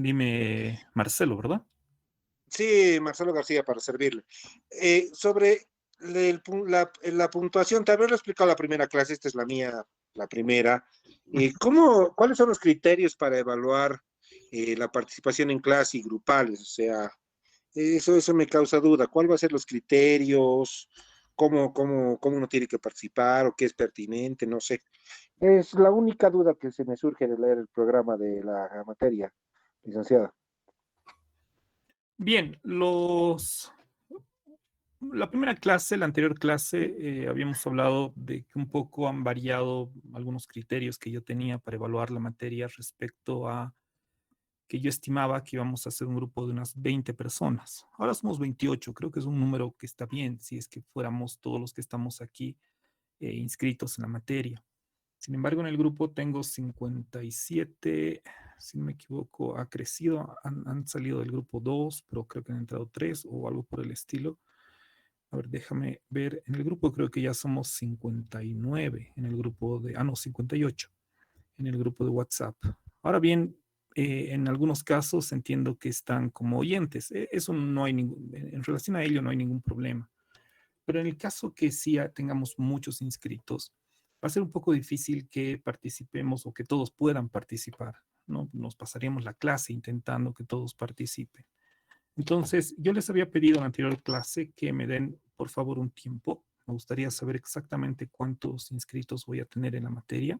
Dime, Marcelo, ¿verdad? Sí, Marcelo García, para servirle. Sobre la puntuación, te habré explicado la primera clase, esta es la mía, la primera. ¿Cuáles son los criterios para evaluar la participación en clase y grupales? O sea, eso me causa duda. ¿Cuál va a ser los criterios? ¿Cómo uno tiene que participar o qué es pertinente? No sé. Es la única duda que se me surge de leer el programa de la materia, licenciada. Bien, la primera clase, la anterior clase, habíamos hablado de que un poco han variado algunos criterios que yo tenía para evaluar la materia respecto a que yo estimaba que íbamos a hacer un grupo de unas 20 personas. Ahora somos 28, creo que es un número que está bien si es que fuéramos todos los que estamos aquí inscritos en la materia. Sin embargo, en el grupo tengo 57, si no me equivoco, ha crecido, han salido del grupo 2, pero creo que han entrado 3 o algo por el estilo. A ver, déjame ver, en el grupo creo que ya somos 59, en el grupo de, no, 58, en el grupo de WhatsApp. Ahora bien, en algunos casos entiendo que están como oyentes. Eso no hay ningún, en relación a ello no hay ningún problema. Pero en el caso que sí tengamos muchos inscritos, va a ser un poco difícil que participemos o que todos puedan participar, ¿no? Nos pasaríamos la clase intentando que todos participen. Entonces, yo les había pedido en la anterior clase que me den, por favor, un tiempo. Me gustaría saber exactamente cuántos inscritos voy a tener en la materia.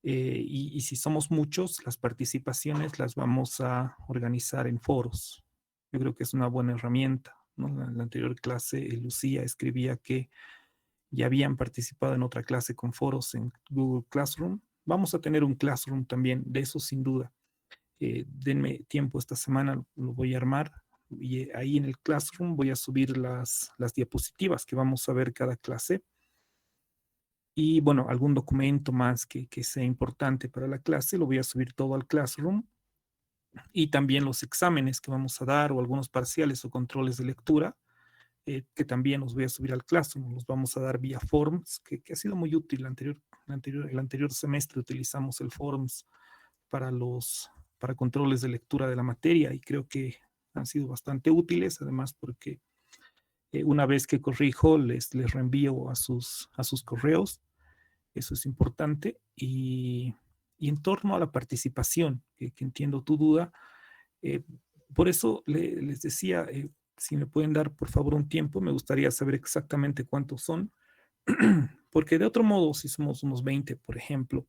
Y si somos muchos, las participaciones las vamos a organizar en foros. Yo creo que es una buena herramienta, ¿no? En la anterior clase, Lucía escribía que ya habían participado en otra clase con foros en Google Classroom. Vamos a tener un Classroom también, de eso sin duda. Denme tiempo esta semana, lo voy a armar y ahí en el Classroom voy a subir las diapositivas que vamos a ver cada clase y bueno, algún documento más que sea importante para la clase, lo voy a subir todo al Classroom y también los exámenes que vamos a dar o algunos parciales o controles de lectura que también los voy a subir al Classroom, los vamos a dar vía Forms, que ha sido muy útil. El anterior semestre utilizamos el Forms para para controles de lectura de la materia y creo que han sido bastante útiles, además porque una vez que corrijo les reenvío a sus correos, eso es importante. Y en torno a la participación, que entiendo tu duda, eh, por eso les decía, si me pueden dar por favor un tiempo, me gustaría saber exactamente cuántos son, porque de otro modo, si somos unos 20, por ejemplo,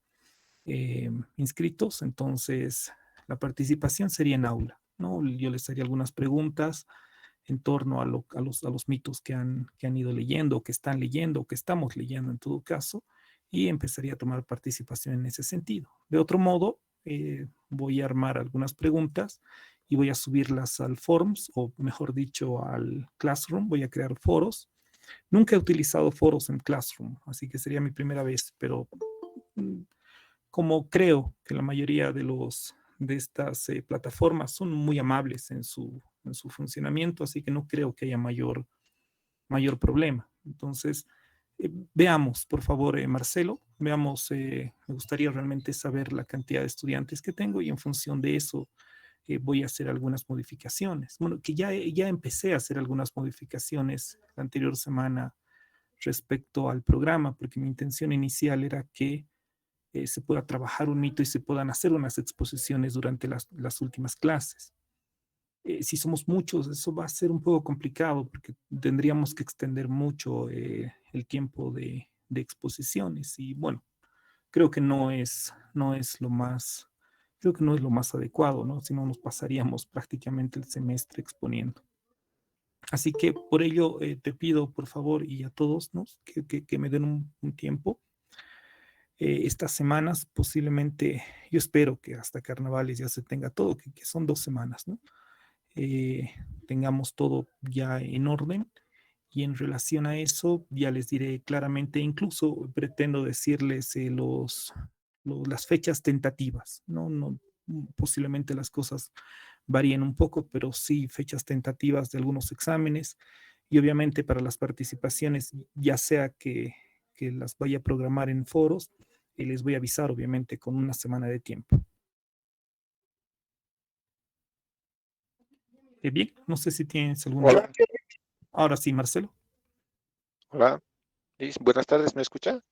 inscritos, entonces la participación sería en aula, ¿no? Yo les haría algunas preguntas en torno a los mitos que han ido leyendo, que están leyendo, que estamos leyendo en todo caso, y empezaría a tomar participación en ese sentido. De otro modo, voy a armar algunas preguntas y voy a subirlas al Forms, o mejor dicho, al Classroom. Voy a crear foros. Nunca he utilizado foros en Classroom, así que sería mi primera vez, pero mm, como creo que la mayoría de estas plataformas son muy amables en su funcionamiento, así que no creo que haya mayor problema. Entonces, veamos, por favor, Marcelo, veamos, me gustaría realmente saber la cantidad de estudiantes que tengo y en función de eso voy a hacer algunas modificaciones. Bueno, que ya empecé a hacer algunas modificaciones la anterior semana respecto al programa, porque mi intención inicial era que se pueda trabajar un mito y se puedan hacer unas exposiciones durante las últimas clases. Si somos muchos, eso va a ser un poco complicado porque tendríamos que extender mucho el tiempo de exposiciones y bueno, creo que no es lo más, creo que no es lo más adecuado, ¿no? Si no nos pasaríamos prácticamente el semestre exponiendo. Así que por ello te pido por favor y a todos, ¿no? Que me den un tiempo estas semanas, posiblemente, yo espero que hasta carnavales ya se tenga todo, que son 2 semanas, ¿no? Eh, Tengamos todo ya en orden y en relación a eso ya les diré claramente, incluso pretendo decirles las fechas tentativas, ¿no? No, posiblemente las cosas varíen un poco, pero sí fechas tentativas de algunos exámenes y obviamente para las participaciones, ya sea que las vaya a programar en foros, les voy a avisar obviamente con una semana de tiempo. Bien, no sé si tienes alguna. Hola, Ahora sí, Marcelo. hola. Liz, buenas tardes, ¿me escucha?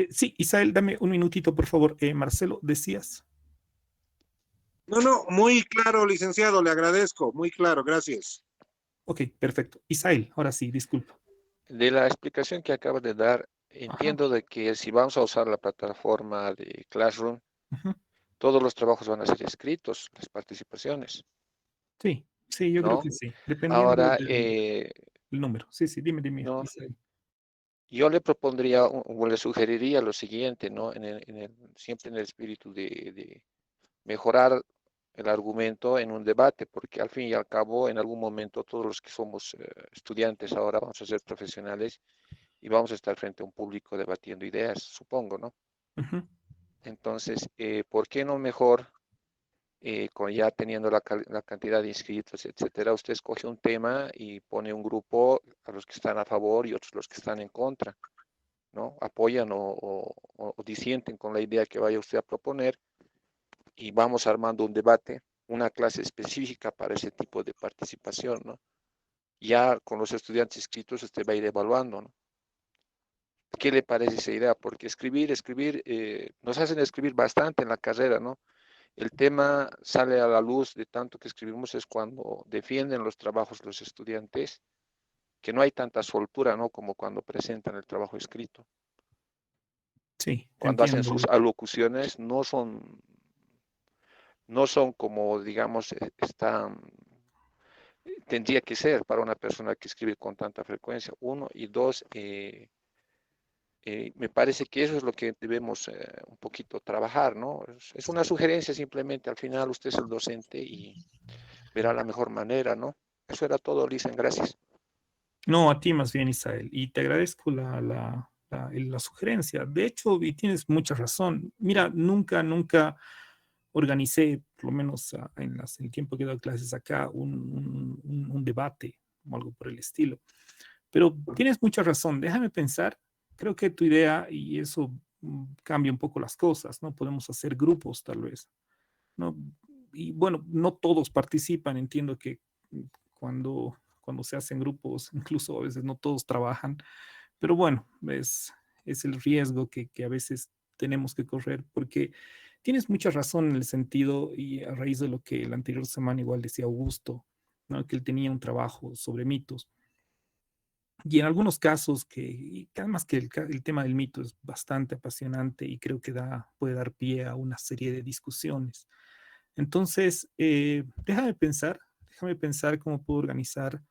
Sí, Isael, dame un minutito, por favor. Marcelo, decías. No, no, muy claro, licenciado, le agradezco, muy claro, gracias. Ok, perfecto. Isael, ahora sí, disculpa. De la explicación que acaba de dar, Ajá. entiendo de que si vamos a usar la plataforma de Classroom, Ujú. todos los trabajos van a ser escritos, las participaciones, Sí, sí, yo creo ¿no? que sí, dependiendo Ahora, del número. Sí, sí, dime, no, Isael. yo le propondría o le sugeriría lo siguiente, ¿no? Siempre en el espíritu de mejorar el argumento en un debate, porque al fin y al cabo, en algún momento, todos los que somos estudiantes ahora vamos a ser profesionales y vamos a estar frente a un público debatiendo ideas, supongo, ¿no? Ujú. Entonces, ¿por qué no mejor, con ya teniendo la cantidad de inscritos, etcétera, usted escoge un tema y pone un grupo a los que están a favor y otros los que están en contra, ¿no? Apoyan o disienten con la idea que vaya usted a proponer y vamos armando un debate, una clase específica para ese tipo de participación, ¿no? Ya con los estudiantes inscritos usted va a ir evaluando, ¿no? ¿Qué le parece esa idea? Porque escribir, nos hacen escribir bastante en la carrera, ¿no? El tema sale a la luz de tanto que escribimos es cuando defienden los trabajos los estudiantes, que no hay tanta soltura, ¿no? Como cuando presentan el trabajo escrito. Sí, te Cuando hacen entiendo. sus alocuciones, no son como, digamos, tendría que ser para una persona que escribe con tanta frecuencia. Uno, y dos, me parece que eso es lo que debemos un poquito trabajar, ¿no? Es una sugerencia simplemente, al final usted es el docente y verá la mejor manera, ¿no? Eso era todo, Lisen, gracias. No, a ti más bien, Isael, y te agradezco la sugerencia. De hecho, y tienes mucha razón. Mira, nunca organicé, por lo menos en el tiempo que he dado clases acá, un debate o algo por el estilo. Pero tienes mucha razón. Déjame pensar. Creo que tu idea, y eso cambia un poco las cosas, ¿no? Podemos hacer grupos, tal vez, ¿no? Y bueno, no todos participan. Entiendo que cuando se hacen grupos, incluso a veces no todos trabajan, pero bueno, es el riesgo que a veces tenemos que correr, porque tienes mucha razón en el sentido, y a raíz de lo que la anterior semana igual decía Augusto, ¿no? Que él tenía un trabajo sobre mitos. Y en algunos casos que además que el tema del mito es bastante apasionante y creo que puede dar pie a una serie de discusiones. Entonces, déjame pensar cómo puedo organizar.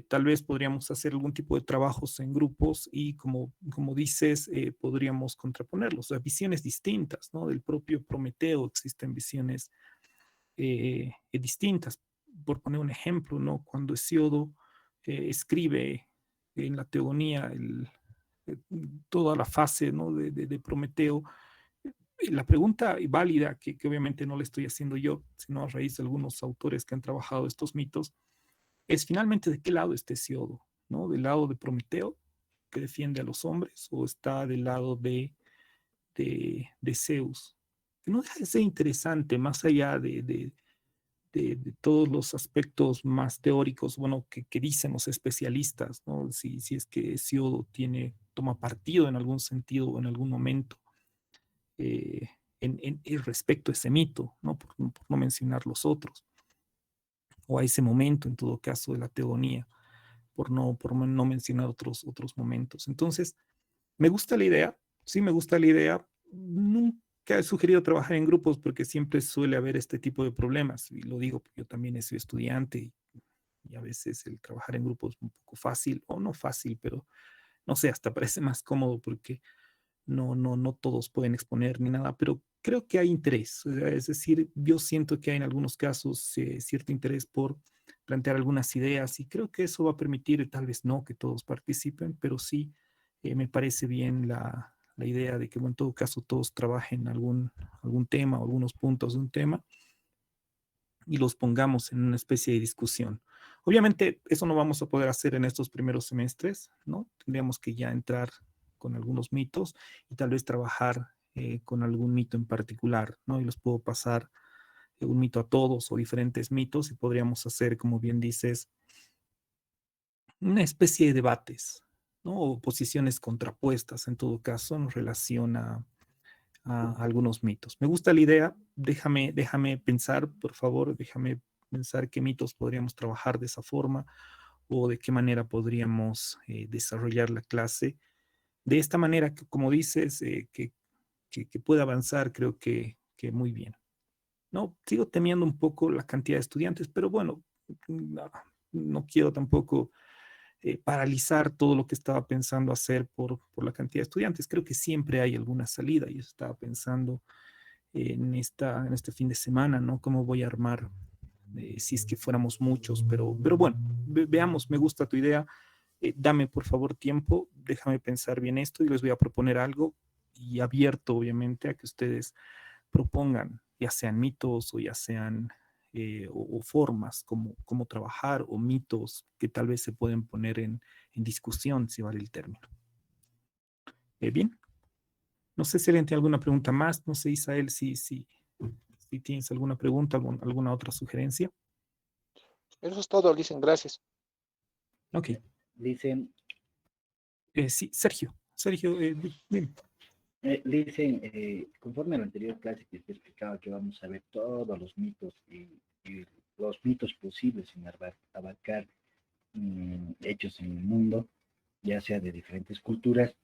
Tal vez podríamos hacer algún tipo de trabajos en grupos y como dices, podríamos contraponerlos, o sea, visiones distintas, ¿no? Del propio Prometeo existen visiones distintas. Por poner un ejemplo, ¿no? Cuando Hesíodo escribe en la Teogonía eh, toda la fase, ¿no? de Prometeo, la pregunta válida, que obviamente no le estoy haciendo yo, sino a raíz de algunos autores que han trabajado estos mitos, es finalmente de qué lado está Hesíodo, ¿no? ¿Del lado de Prometeo, que defiende a los hombres, o está del lado de Zeus? Que no deja de ser interesante, más allá de todos los aspectos más teóricos, bueno, que dicen los especialistas, ¿no? Si es que Hesíodo toma partido en algún sentido o en algún momento eh, respecto a ese mito, ¿no? Por no mencionar los otros, o a ese momento, en todo caso, de la teogonía, por no mencionar otros momentos. Entonces, me gusta la idea, sí me gusta la idea. Nunca he sugerido trabajar en grupos porque siempre suele haber este tipo de problemas, y lo digo porque yo también he sido estudiante y a veces el trabajar en grupos es un poco fácil, o no fácil, pero no sé, hasta parece más cómodo porque no todos pueden exponer ni nada, pero creo que hay interés. O sea, es decir, yo siento que hay en algunos casos cierto interés por plantear algunas ideas y creo que eso va a permitir, tal vez no que todos participen, pero sí me parece bien la idea de que, bueno, en todo caso todos trabajen algún tema o algunos puntos de un tema y los pongamos en una especie de discusión. Obviamente, eso no vamos a poder hacer en estos primeros semestres, ¿no? Tendríamos que ya entrar con algunos mitos y tal vez trabajar con algún mito en particular, ¿no? Y los puedo pasar un mito a todos o diferentes mitos y podríamos hacer, como bien dices, una especie de debates, ¿no? O posiciones contrapuestas en todo caso en relación a algunos mitos. Me gusta la idea, déjame pensar, por favor, déjame pensar qué mitos podríamos trabajar de esa forma o de qué manera podríamos desarrollar la clase. De esta manera, como dices, que pueda avanzar, creo que muy bien. No, sigo temiendo un poco la cantidad de estudiantes, pero bueno, no quiero tampoco paralizar todo lo que estaba pensando hacer por la cantidad de estudiantes. Creo que siempre hay alguna salida. Yo estaba pensando en este fin de semana, ¿no? ¿Cómo voy a armar si es que fuéramos muchos? Pero bueno, veamos, me gusta tu idea. Dame por favor tiempo, déjame pensar bien esto y les voy a proponer algo y abierto obviamente a que ustedes propongan, ya sean mitos o ya sean o formas como trabajar o mitos que tal vez se pueden poner en discusión, si vale el término. Bien, no sé si alguien tiene alguna pregunta más, no sé Isael si tienes alguna pregunta, alguna otra sugerencia. Eso es todo, Licen, gracias. Ok, Dicen, sí, Sergio, dime. dicen, conforme a la anterior clase que te explicaba que vamos a ver todos los mitos y los mitos posibles sin abarcar hechos en el mundo, ya sea de diferentes culturas,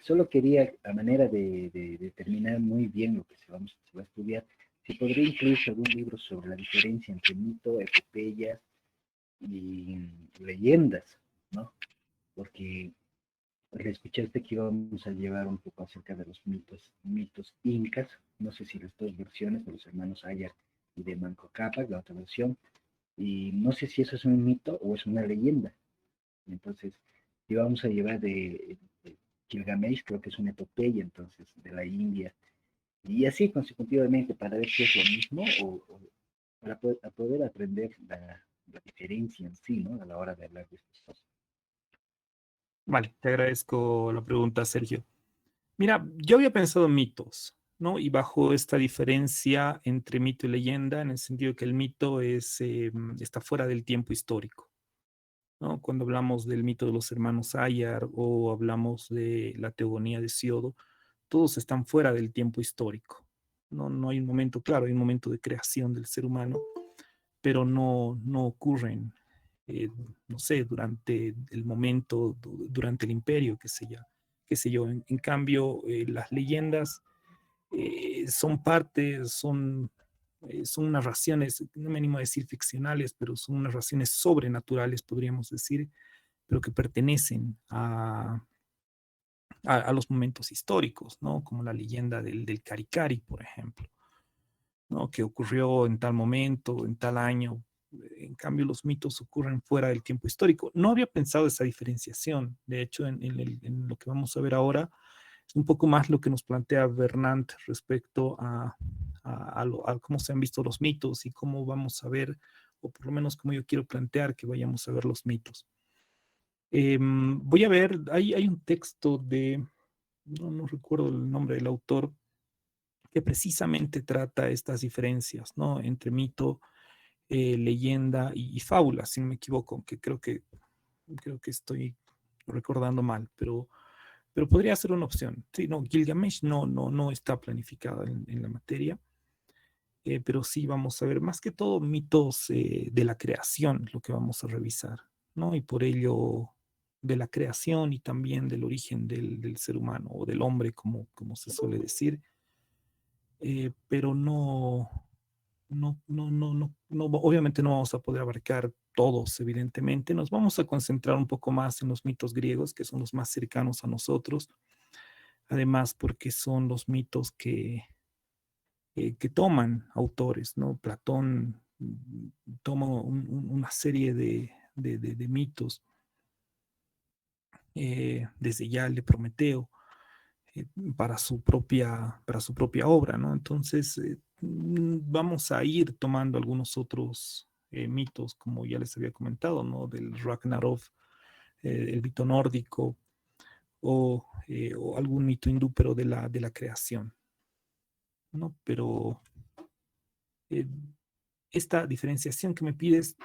solo quería, a manera de determinar muy bien lo que se va a estudiar, si podría incluirse algún libro sobre la diferencia entre mito, epopeyas y leyendas, ¿no? Porque escuchaste que íbamos a llevar un poco acerca de los mitos incas, no sé si las dos versiones de los hermanos Ayar y de Manco Cápac, la otra versión, y no sé si eso es un mito o es una leyenda. Entonces, íbamos a llevar de Gilgamesh, creo que es una epopeya, entonces, de la India, y así consecutivamente para ver si es lo mismo o para poder aprender la diferencia en sí, ¿no? A la hora de hablar de estas cosas. Vale, te agradezco la pregunta, Sergio. Mira, yo había pensado en mitos, ¿no? Y bajo esta diferencia entre mito y leyenda, en el sentido que el mito está fuera del tiempo histórico, ¿no? Cuando hablamos del mito de los hermanos Ayar o hablamos de la teogonía de Siodo, todos están fuera del tiempo histórico. No hay un momento, claro, hay un momento de creación del ser humano, pero no ocurren, eh, no sé, durante el momento, durante el imperio, qué sé yo. En cambio, las leyendas son parte, son narraciones, no me animo a decir ficcionales, pero son narraciones sobrenaturales, podríamos decir, pero que pertenecen a los momentos históricos, ¿no? Como la leyenda del Caricari, por ejemplo, ¿no? Que ocurrió en tal momento, en tal año. En cambio, los mitos ocurren fuera del tiempo histórico. No había pensado esa diferenciación. De hecho, en lo que vamos a ver ahora, es un poco más lo que nos plantea Bernard respecto a cómo se han visto los mitos y cómo vamos a ver, o por lo menos cómo yo quiero plantear que vayamos a ver los mitos. Voy a ver, hay un texto no recuerdo el nombre del autor, que precisamente trata estas diferencias, ¿no? Entre mito, leyenda y fábula, si no me equivoco, aunque creo que estoy recordando mal, pero podría ser una opción. Sí, no, Gilgamesh no está planificada en la materia, pero sí vamos a ver más que todo mitos de la creación, lo que vamos a revisar, ¿no? Y por ello de la creación y también del origen del ser humano o del hombre, como se suele decir, pero obviamente no vamos a poder abarcar todos, evidentemente. Nos vamos a concentrar un poco más en los mitos griegos, que son los más cercanos a nosotros, además porque son los mitos que toman autores, ¿no? Platón toma una serie de mitos, desde ya el de Prometeo, eh, para su propia obra, ¿no? Entonces, vamos a ir tomando algunos otros mitos, como ya les había comentado, ¿no? Del Ragnarok, el mito nórdico, o algún mito hindú, pero de la creación, ¿no? Pero esta diferenciación que me pides,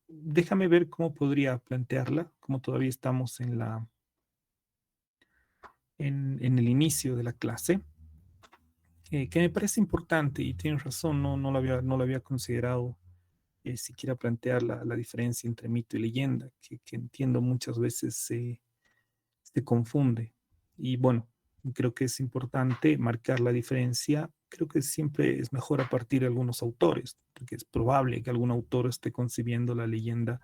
déjame ver cómo podría plantearla, como todavía estamos en el inicio de la clase, que me parece importante y tienes razón, no lo había considerado siquiera plantear la diferencia entre mito y leyenda, que entiendo muchas veces se confunde. Y bueno, creo que es importante marcar la diferencia. Creo que siempre es mejor a partir de algunos autores, porque es probable que algún autor esté concibiendo la leyenda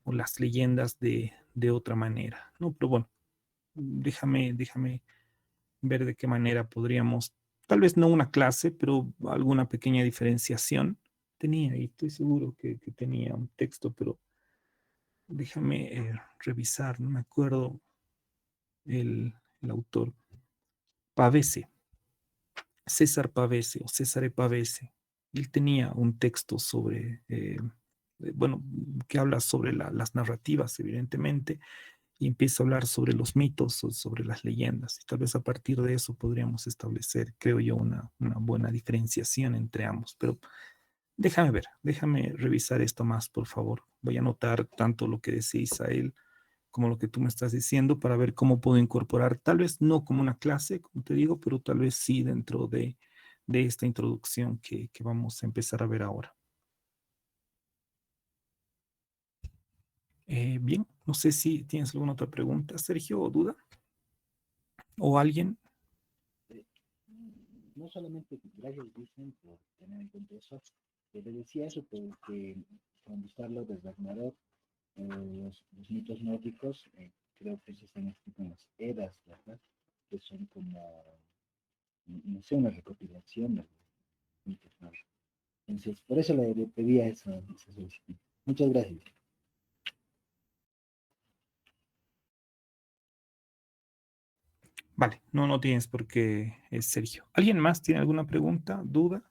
o las leyendas de otra manera, ¿no? Pero bueno, déjame ver de qué manera podríamos, tal vez no una clase, pero alguna pequeña diferenciación. Tenía, y estoy seguro que tenía un texto, pero déjame revisar, no me acuerdo el autor. Pavese, César Pavese o César Pavese. Él tenía un texto sobre, bueno, que habla sobre las narrativas, evidentemente, y empieza a hablar sobre los mitos o sobre las leyendas. Y tal vez a partir de eso podríamos establecer, creo yo, una buena diferenciación entre ambos. Pero déjame revisar esto más, por favor. Voy a anotar tanto lo que decís a él como lo que tú me estás diciendo para ver cómo puedo incorporar, tal vez no como una clase, como te digo, pero tal vez sí dentro de esta introducción que vamos a empezar a ver ahora. Bien, no sé si tienes alguna otra pregunta, Sergio, o duda, o alguien. No solamente gracias, Vicen, por tener en cuenta eso, le decía eso porque cuando está lo de Ragnarok, los mitos nórdicos, creo que se están escritos en las Edas, ¿verdad? Que son como, no sé, una recopilación de los mitos nórdicos. Entonces, por eso le pedía esa solicitud. Muchas gracias. Vale, no tienes por qué, Sergio. ¿Alguien más tiene alguna pregunta, duda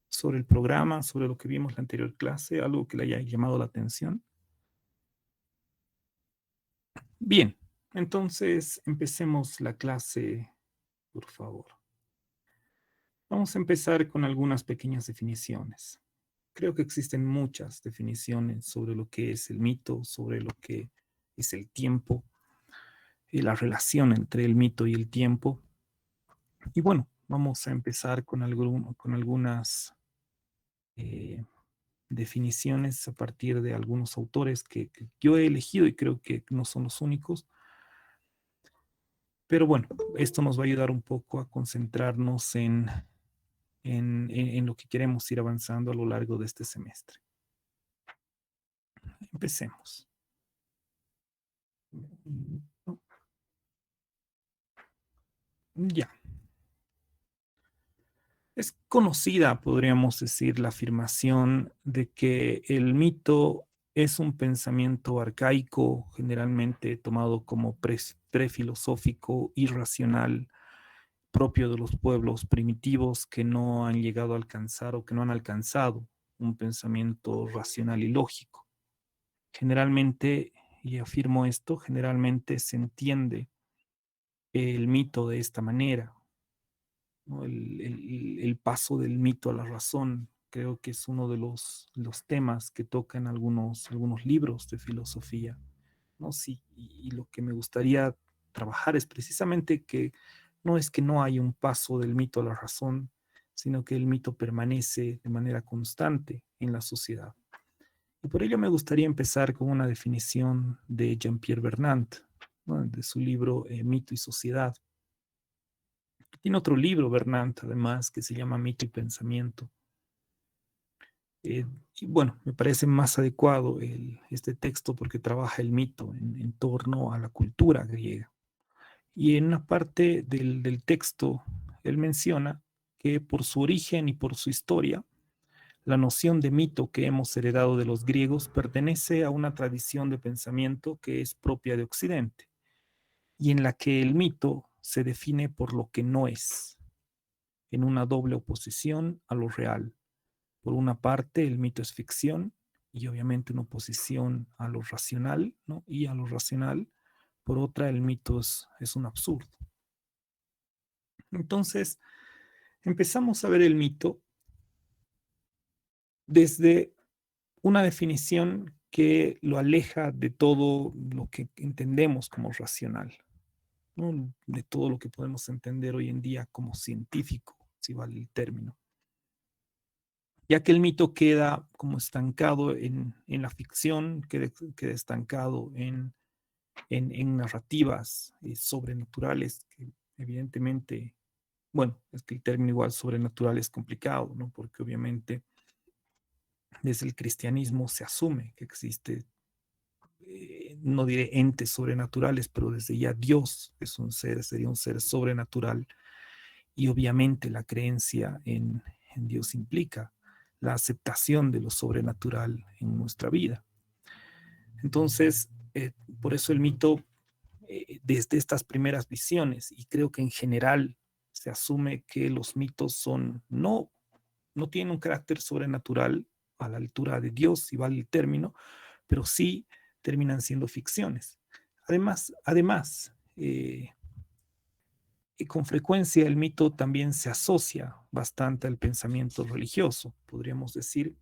sobre el programa, sobre lo que vimos en la anterior clase, algo que le haya llamado la atención? Bien, entonces empecemos la clase, por favor. Vamos a empezar con algunas pequeñas definiciones. Creo que existen muchas definiciones sobre lo que es el mito, sobre lo que es el tiempo y la relación entre el mito y el tiempo. Y bueno, vamos a empezar con algunas definiciones a partir de algunos autores que yo he elegido y creo que no son los únicos. Pero bueno, esto nos va a ayudar un poco a concentrarnos en lo que queremos ir avanzando a lo largo de este semestre. Empecemos. Ya. Es conocida, podríamos decir, la afirmación de que el mito es un pensamiento arcaico, generalmente tomado como prefilosófico, irracional, propio de los pueblos primitivos que no han llegado a alcanzar o que no han alcanzado un pensamiento racional y lógico. Generalmente, y afirmo esto, generalmente se entiende el mito de esta manera, ¿no? El paso del mito a la razón, creo que es uno de los temas que tocan algunos libros de filosofía, ¿no? Sí, y lo que me gustaría trabajar es precisamente que no es que no hay un paso del mito a la razón, sino que el mito permanece de manera constante en la sociedad. Y por ello me gustaría empezar con una definición de Jean-Pierre Vernant, ¿no? De su libro Mito y Sociedad. Tiene otro libro, Vernant, además, que se llama Mito y Pensamiento. Y bueno, me parece más adecuado este texto porque trabaja el mito en torno a la cultura griega. Y en una parte del texto, él menciona que por su origen y por su historia, la noción de mito que hemos heredado de los griegos pertenece a una tradición de pensamiento que es propia de Occidente y en la que el mito se define por lo que no es, en una doble oposición a lo real. Por una parte, el mito es ficción y obviamente una oposición a lo racional, ¿no? Y a lo racional. Por otra, el mito es un absurdo. Entonces, empezamos a ver el mito desde una definición que lo aleja de todo lo que entendemos como racional, ¿no? De todo lo que podemos entender hoy en día como científico, si vale el término, ya que el mito queda como estancado en la ficción, queda estancado en narrativas sobrenaturales, que evidentemente, bueno, es que el término igual sobrenatural es complicado, ¿no? Porque obviamente desde el cristianismo se asume que existe, no diré entes sobrenaturales, pero desde ya Dios es un ser, sería un ser sobrenatural, y obviamente la creencia en Dios implica la aceptación de lo sobrenatural en nuestra vida. Entonces, por eso el mito, desde estas primeras visiones, y creo que en general se asume que los mitos no tienen un carácter sobrenatural a la altura de Dios, si vale el término, pero sí terminan siendo ficciones. Además, y con frecuencia el mito también se asocia bastante al pensamiento religioso. Podríamos decir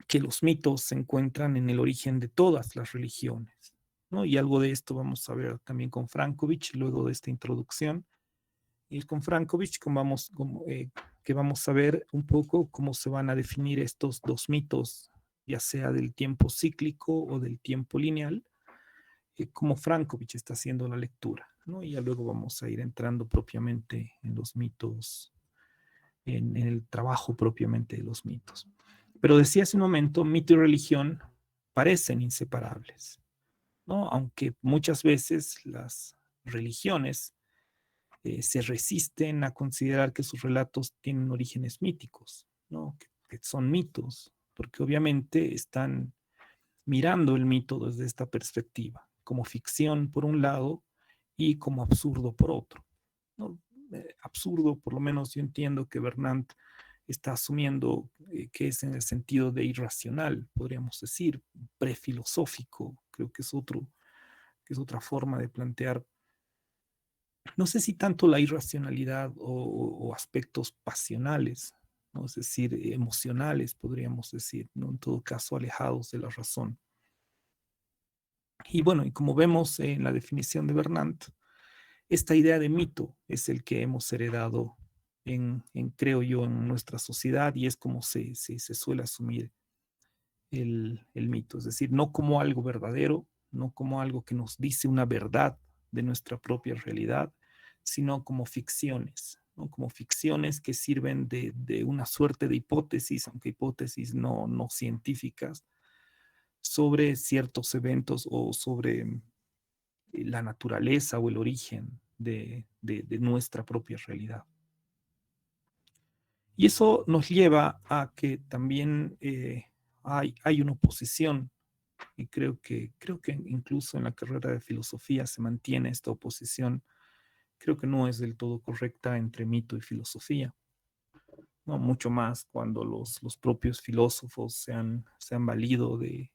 que los mitos se encuentran en el origen de todas las religiones, ¿no? Y algo de esto vamos a ver también con Frankovich, luego de esta introducción. Y con Frankovich que vamos a ver un poco cómo se van a definir estos dos mitos, ya sea del tiempo cíclico o del tiempo lineal, como Frankovich está haciendo la lectura, ¿no? Y ya luego vamos a ir entrando propiamente en los mitos, en el trabajo propiamente de los mitos. Pero decía hace un momento, mito y religión parecen inseparables, ¿no? Aunque muchas veces las religiones se resisten a considerar que sus relatos tienen orígenes míticos, ¿no? Que son mitos, porque obviamente están mirando el mito desde esta perspectiva, como ficción por un lado y como absurdo por otro, ¿no? Absurdo, por lo menos yo entiendo que Bernard está asumiendo que es en el sentido de irracional, podríamos decir, prefilosófico, creo que que es otra forma de plantear, no sé si tanto la irracionalidad o aspectos pasionales, ¿no? Es decir, emocionales, podríamos decir, ¿no? En todo caso, alejados de la razón. Y bueno, y como vemos en la definición de Bernard, esta idea de mito es el que hemos heredado creo yo, en nuestra sociedad, y es como se suele asumir el mito, es decir, no como algo verdadero, no como algo que nos dice una verdad de nuestra propia realidad, sino como ficciones, ¿no? Como ficciones que sirven de una suerte de hipótesis, aunque hipótesis no científicas, sobre ciertos eventos o sobre la naturaleza o el origen de nuestra propia realidad. Y eso nos lleva a que también hay una oposición, y creo que incluso en la carrera de filosofía se mantiene esta oposición. Creo que no es del todo correcta entre mito y filosofía, ¿no? Mucho más cuando los propios filósofos se han valido de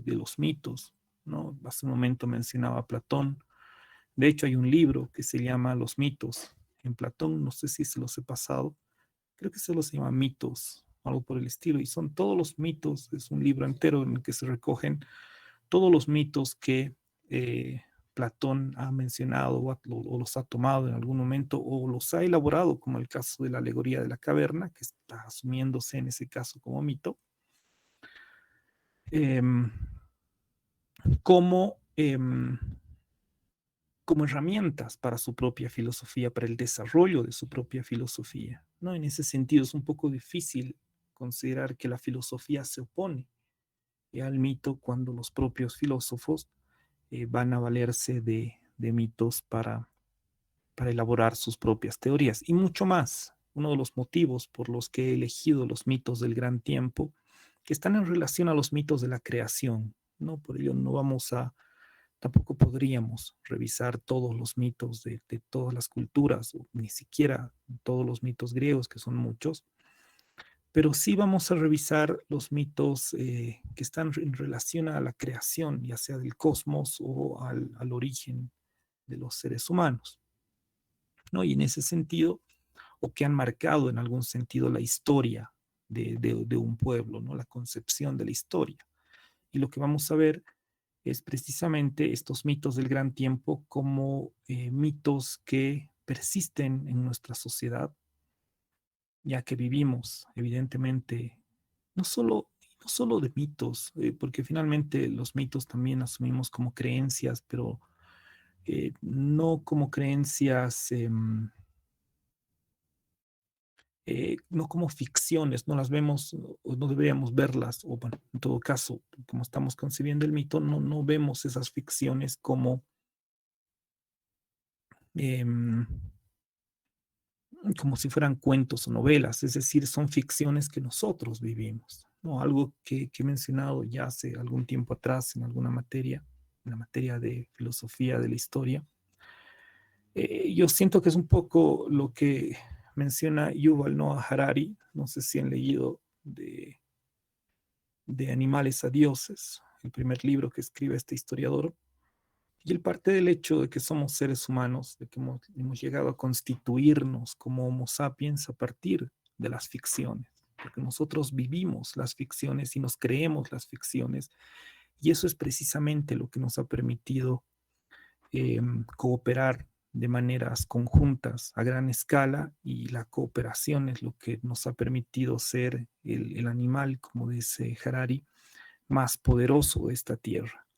los mitos, ¿no? Hace un momento mencionaba a Platón. De hecho, hay un libro que se llama Los mitos en Platón, no sé si se los he pasado, creo que se los llama Mitos, algo por el estilo, y son todos los mitos, es un libro entero en el que se recogen todos los mitos que Platón ha mencionado o los ha tomado en algún momento o los ha elaborado, como el caso de la alegoría de la caverna, que está asumiéndose en ese caso como mito, eh, como, eh, como herramientas para su propia filosofía, para el desarrollo de su propia filosofía, ¿no? En ese sentido es un poco difícil considerar que la filosofía se opone al mito cuando los propios filósofos van a valerse de mitos para elaborar sus propias teorías y mucho más. Uno de los motivos por los que he elegido los mitos del gran tiempo, que están en relación a los mitos de la creación, ¿no? Por ello tampoco podríamos revisar todos los mitos de todas las culturas, o ni siquiera todos los mitos griegos, que son muchos, pero sí vamos a revisar los mitos que están en relación a la creación, ya sea del cosmos o al origen de los seres humanos, ¿no? Y en ese sentido, o que han marcado en algún sentido la historia de un pueblo, ¿no? La concepción de la historia. Y lo que vamos a ver es precisamente estos mitos del gran tiempo como mitos que persisten en nuestra sociedad, ya que vivimos, evidentemente, no solo, no solo de mitos, porque finalmente los mitos también asumimos como creencias, pero no como creencias, no como ficciones, no las vemos o no deberíamos verlas, o bueno, en todo caso, como estamos concibiendo el mito, no vemos esas ficciones como, em, como si fueran cuentos o novelas, es decir, son ficciones que nosotros vivimos, ¿no? Algo que he mencionado ya hace algún tiempo atrás en alguna materia, en la materia de filosofía de la historia. Yo siento que es un poco lo que menciona Yuval Noah Harari, no sé si han leído de Animales a Dioses, el primer libro que escribe este historiador, y él parte del hecho de que somos seres humanos, de que hemos llegado a constituirnos como Homo sapiens a partir de las ficciones, porque nosotros vivimos las ficciones y nos creemos las ficciones, y eso es precisamente lo que nos ha permitido cooperar de maneras conjuntas a gran escala, y la cooperación es lo que nos ha permitido ser el animal, como dice Harari, más poderoso de esta tierra,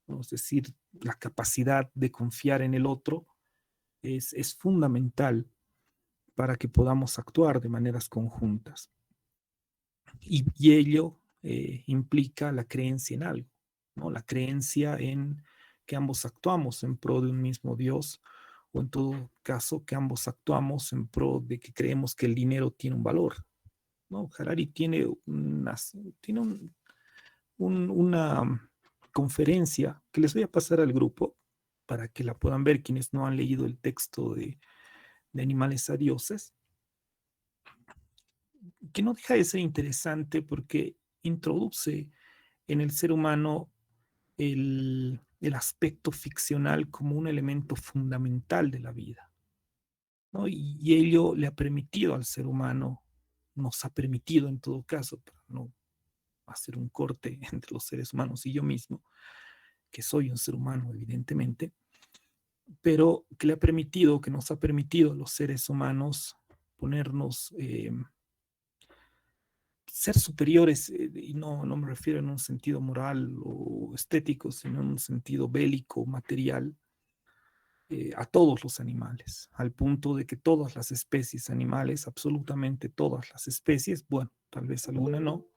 ¿no? Es decir, la capacidad de confiar en el otro es fundamental para que podamos actuar de maneras conjuntas. Y ello implica la creencia en algo, ¿no? La creencia en que ambos actuamos en pro de un mismo Dios, o en todo caso que ambos actuamos en pro de que creemos que el dinero tiene un valor, ¿no? Harari tiene una conferencia que les voy a pasar al grupo para que la puedan ver quienes no han leído el texto de Animales a Dioses, que no deja de ser interesante porque introduce en el ser humano el aspecto ficcional como un elemento fundamental de la vida, ¿no? Y ello le ha permitido al ser humano, nos ha permitido en todo caso, para no hacer un corte entre los seres humanos y yo mismo, que soy un ser humano evidentemente, pero que le ha permitido, que nos ha permitido a los seres humanos ponernos, ser superiores, y no me refiero en un sentido moral o estético, sino en un sentido bélico, material, a todos los animales, al punto de que todas las especies animales, absolutamente todas las especies, bueno, tal vez alguna no,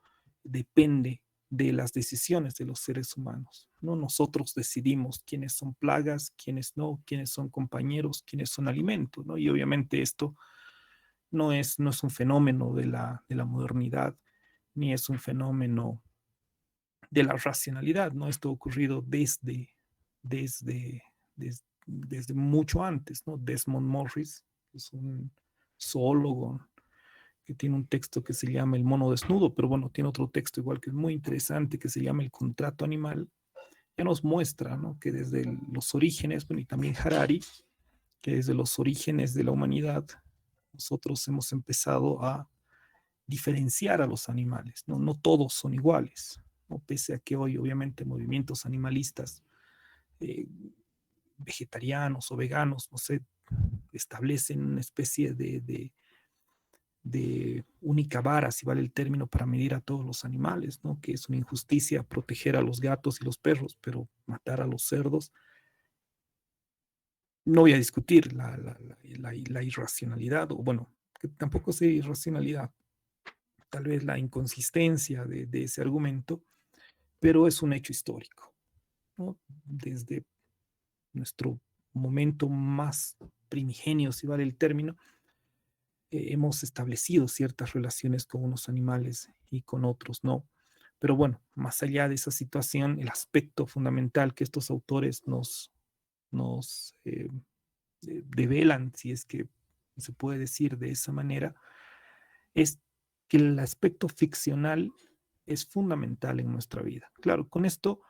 depende de las decisiones de los seres humanos, ¿no? Nosotros decidimos quiénes son plagas, quiénes no, quiénes son compañeros, quiénes son alimentos, ¿no? Y obviamente esto no es un fenómeno de la modernidad, ni es un fenómeno de la racionalidad, ¿no? Esto ha ocurrido desde, desde mucho antes, ¿no? Desmond Morris es un zoólogo que tiene un texto que se llama El mono desnudo, pero bueno, tiene otro texto igual que es muy interesante que se llama El contrato animal, que nos muestra, ¿no? Que desde los orígenes, bueno, y también Harari, que desde los orígenes de la humanidad, nosotros hemos empezado a diferenciar a los animales, ¿no? No todos son iguales, ¿no? Pese a que hoy obviamente movimientos animalistas, eh, vegetarianos o veganos, no sé, establecen una especie de única vara, si vale el término, para medir a todos los animales, ¿no? Que es una injusticia proteger a los gatos y los perros, pero matar a los cerdos. No voy a discutir la irracionalidad, o bueno, que tampoco sea irracionalidad, tal vez la inconsistencia de ese argumento, pero es un hecho histórico, ¿no? Desde nuestro momento más primigenio, si vale el término, hemos establecido ciertas relaciones con unos animales y con otros no. Pero bueno, más allá de esa situación, el aspecto fundamental que estos autores nos develan, si es que se puede decir de esa manera, es que el aspecto ficcional es fundamental en nuestra vida. Claro, con esto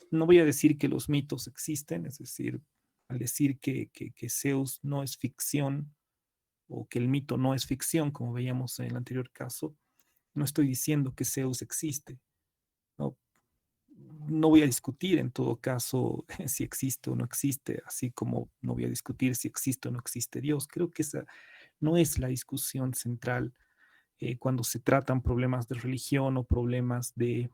no voy a decir que los mitos existen, es decir, al decir que Zeus no es ficción o que el mito no es ficción, como veíamos en el anterior caso, No estoy diciendo que Zeus existe. No, no voy a discutir en todo caso si existe o no existe, así como no voy a discutir si existe o no existe Dios. Creo que esa no es la discusión central cuando se tratan problemas de religión o problemas de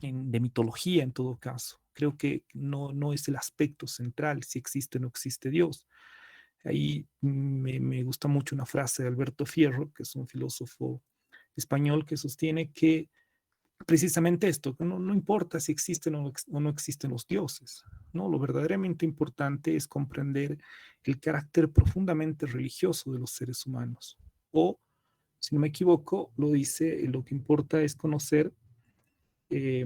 mitología en todo caso. Creo que no es el aspecto central si existe o no existe Dios. Ahí me gusta mucho una frase de Alberto Fierro, que es un filósofo español, que sostiene que precisamente esto, que no importa si existen o no existen los dioses, ¿no? Lo verdaderamente importante es comprender el carácter profundamente religioso de los seres humanos. O, si no me equivoco, lo dice, lo que importa es conocer eh,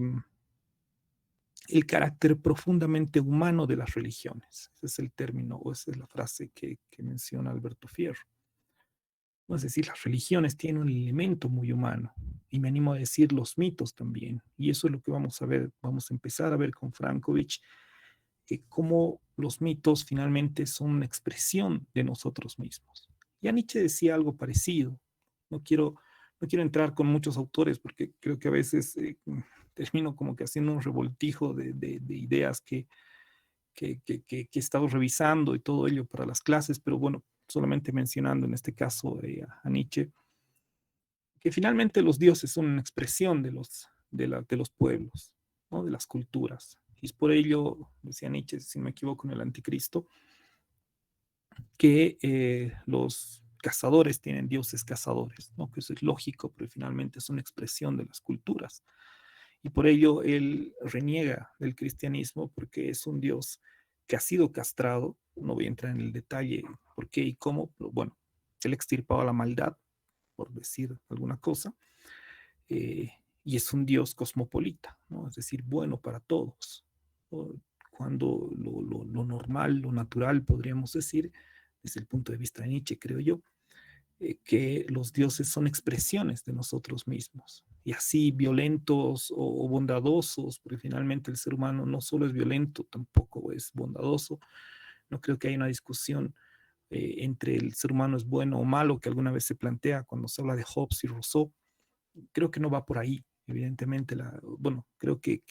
el carácter profundamente humano de las religiones. Ese es el término, o esa es la frase que menciona Alberto Fierro. Es decir, las religiones tienen un elemento muy humano, y me animo a decir los mitos también. Y eso es lo que vamos a ver, vamos a empezar a ver con Frankovich, cómo los mitos finalmente son una expresión de nosotros mismos. Ya Nietzsche decía algo parecido. No quiero, no quiero entrar con muchos autores porque creo que a veces termino como que haciendo un revoltijo de ideas que he estado revisando y todo ello para las clases, pero bueno, solamente mencionando en este caso a Nietzsche, que finalmente los dioses son una expresión de los pueblos, ¿no? De las culturas. Y es por ello, decía Nietzsche, si no me equivoco, en el Anticristo, que los cazadores tienen dioses cazadores, ¿no? Que eso es lógico, pero finalmente es una expresión de las culturas. Y por ello él reniega del cristianismo porque es un Dios que ha sido castrado. No voy a entrar en el detalle por qué y cómo, pero bueno, él extirpaba la maldad, por decir alguna cosa, eh, y es un Dios cosmopolita, ¿no? Es decir, bueno para todos. Cuando lo normal, lo natural, podríamos decir, desde el punto de vista de Nietzsche, creo yo, que los dioses son expresiones de nosotros mismos. Y así violentos o bondadosos, porque finalmente el ser humano no solo es violento, tampoco es bondadoso. No creo que haya una discusión entre el ser humano es bueno o malo que alguna vez se plantea cuando se habla de Hobbes y Rousseau. Creo que no va por ahí. Evidentemente, bueno, creo que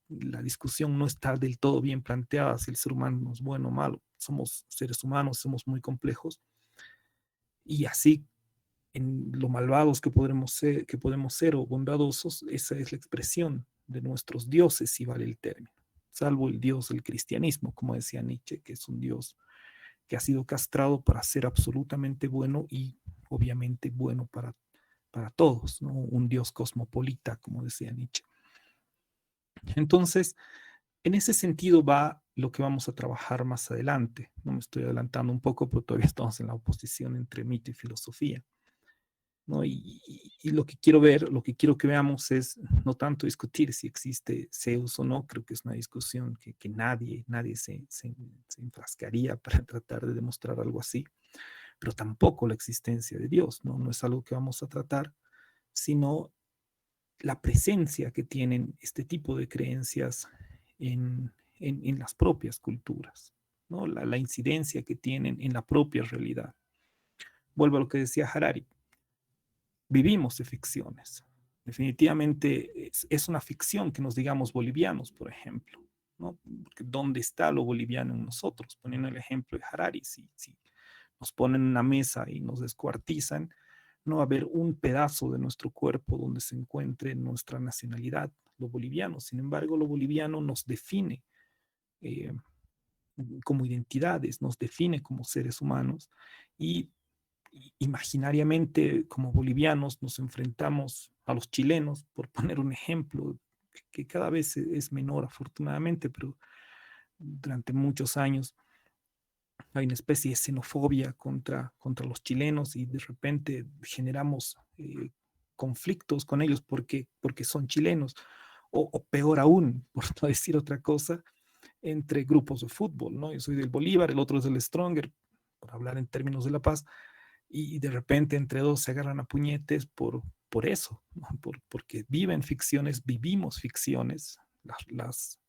la discusión no está del todo bien planteada si el ser humano es bueno o malo. Somos seres humanos, somos muy complejos. Y así en lo malvados que podemos ser o bondadosos, esa es la expresión de nuestros dioses, si vale el término, salvo el dios del cristianismo, como decía Nietzsche, que es un dios que ha sido castrado para ser absolutamente bueno y obviamente bueno para todos, ¿no? Un dios cosmopolita, como decía Nietzsche. Entonces, en ese sentido va lo que vamos a trabajar más adelante. No me estoy adelantando un poco, pero todavía estamos en la oposición entre mito y filosofía. ¿No? Y lo que quiero ver, lo que quiero que veamos es no tanto discutir si existe Zeus o no, creo que es una discusión que nadie se enfrascaría para tratar de demostrar algo así, pero tampoco la existencia de Dios, ¿no? No es algo que vamos a tratar, sino la presencia que tienen este tipo de creencias en las propias culturas, ¿no? La incidencia que tienen en la propia realidad. Vuelvo a lo que decía Harari. Vivimos de ficciones. Definitivamente es una ficción que nos digamos bolivianos, por ejemplo, ¿no? Porque ¿dónde está lo boliviano en nosotros? Poniendo el ejemplo de Harari, si nos ponen en una mesa y nos descuartizan, no va a haber un pedazo de nuestro cuerpo donde se encuentre nuestra nacionalidad, lo boliviano. Sin embargo, lo boliviano nos define eh, como identidades, nos define como seres humanos y imaginariamente como bolivianos nos enfrentamos a los chilenos, por poner un ejemplo, que cada vez es menor afortunadamente, pero durante muchos años hay una especie de xenofobia contra los chilenos y de repente generamos conflictos con ellos porque son chilenos, o peor aún, por no decir otra cosa, entre grupos de fútbol, ¿no? Yo soy del Bolívar, el otro es del Stronger, por hablar en términos de La Paz, y de repente entre dos se agarran a puñetes por eso, ¿no? Porque viven ficciones, vivimos ficciones, las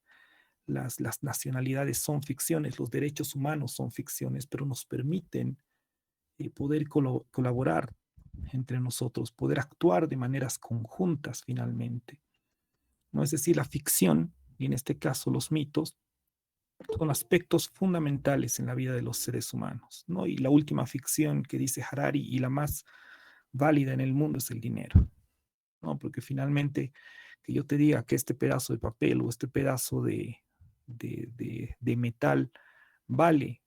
nacionalidades son ficciones, los derechos humanos son ficciones, pero nos permiten poder colaborar entre nosotros, poder actuar de maneras conjuntas finalmente, ¿no? Es decir, la ficción, y en este caso los mitos, son aspectos fundamentales en la vida de los seres humanos, ¿no? Y la última ficción que dice Harari y la más válida en el mundo es el dinero, ¿no? Porque finalmente que yo te diga que este pedazo de papel o este pedazo de metal vale,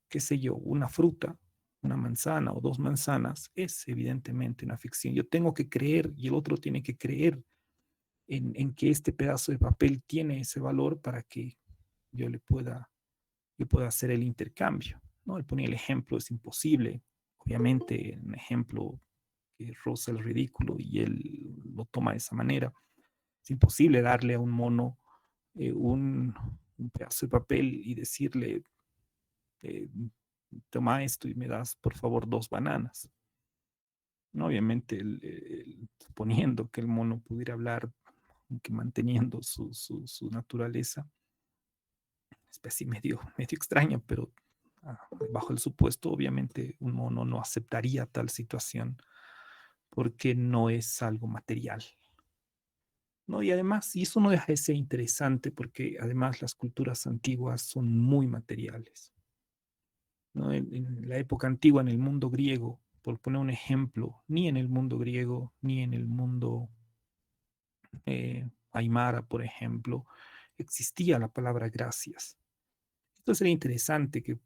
qué sé yo, una fruta, una manzana o dos manzanas, es evidentemente una ficción. Yo tengo que creer y el otro tiene que creer en que este pedazo de papel tiene ese valor para que yo le pueda, yo pueda hacer el intercambio, ¿no? Él ponía el ejemplo, es imposible, obviamente, un ejemplo que roza el ridículo y él lo toma de esa manera. Es imposible darle a un mono un pedazo de papel y decirle, eh, toma esto y me das, por favor, dos bananas. No, obviamente, suponiendo que el mono pudiera hablar, aunque manteniendo su naturaleza, especie medio extraña, pero bajo el supuesto, obviamente, un mono no aceptaría tal situación porque no es algo material, ¿no? Y además, y eso no deja de ser interesante porque además las culturas antiguas son muy materiales, ¿no? En la época antigua, en el mundo griego, por poner un ejemplo, ni en el mundo griego, ni en el mundo aymara, por ejemplo, existía la palabra gracias. Esto sería interesante que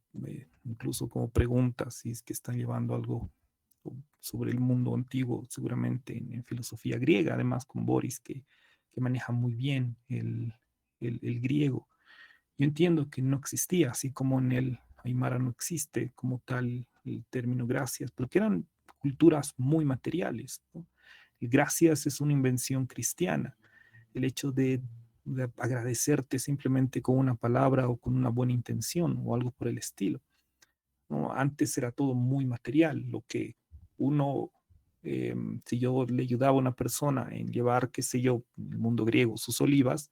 incluso como preguntas, si es que están llevando algo sobre el mundo antiguo, seguramente en filosofía griega, además con Boris, que maneja muy bien el griego. Yo entiendo que no existía, así como en el Aymara no existe como tal el término gracias, porque eran culturas muy materiales, ¿no? El gracias es una invención cristiana, el hecho de agradecerte simplemente con una palabra o con una buena intención o algo por el estilo, ¿no? Antes era todo muy material, lo que uno, si yo le ayudaba a una persona en llevar, qué sé yo, en el mundo griego, sus olivas,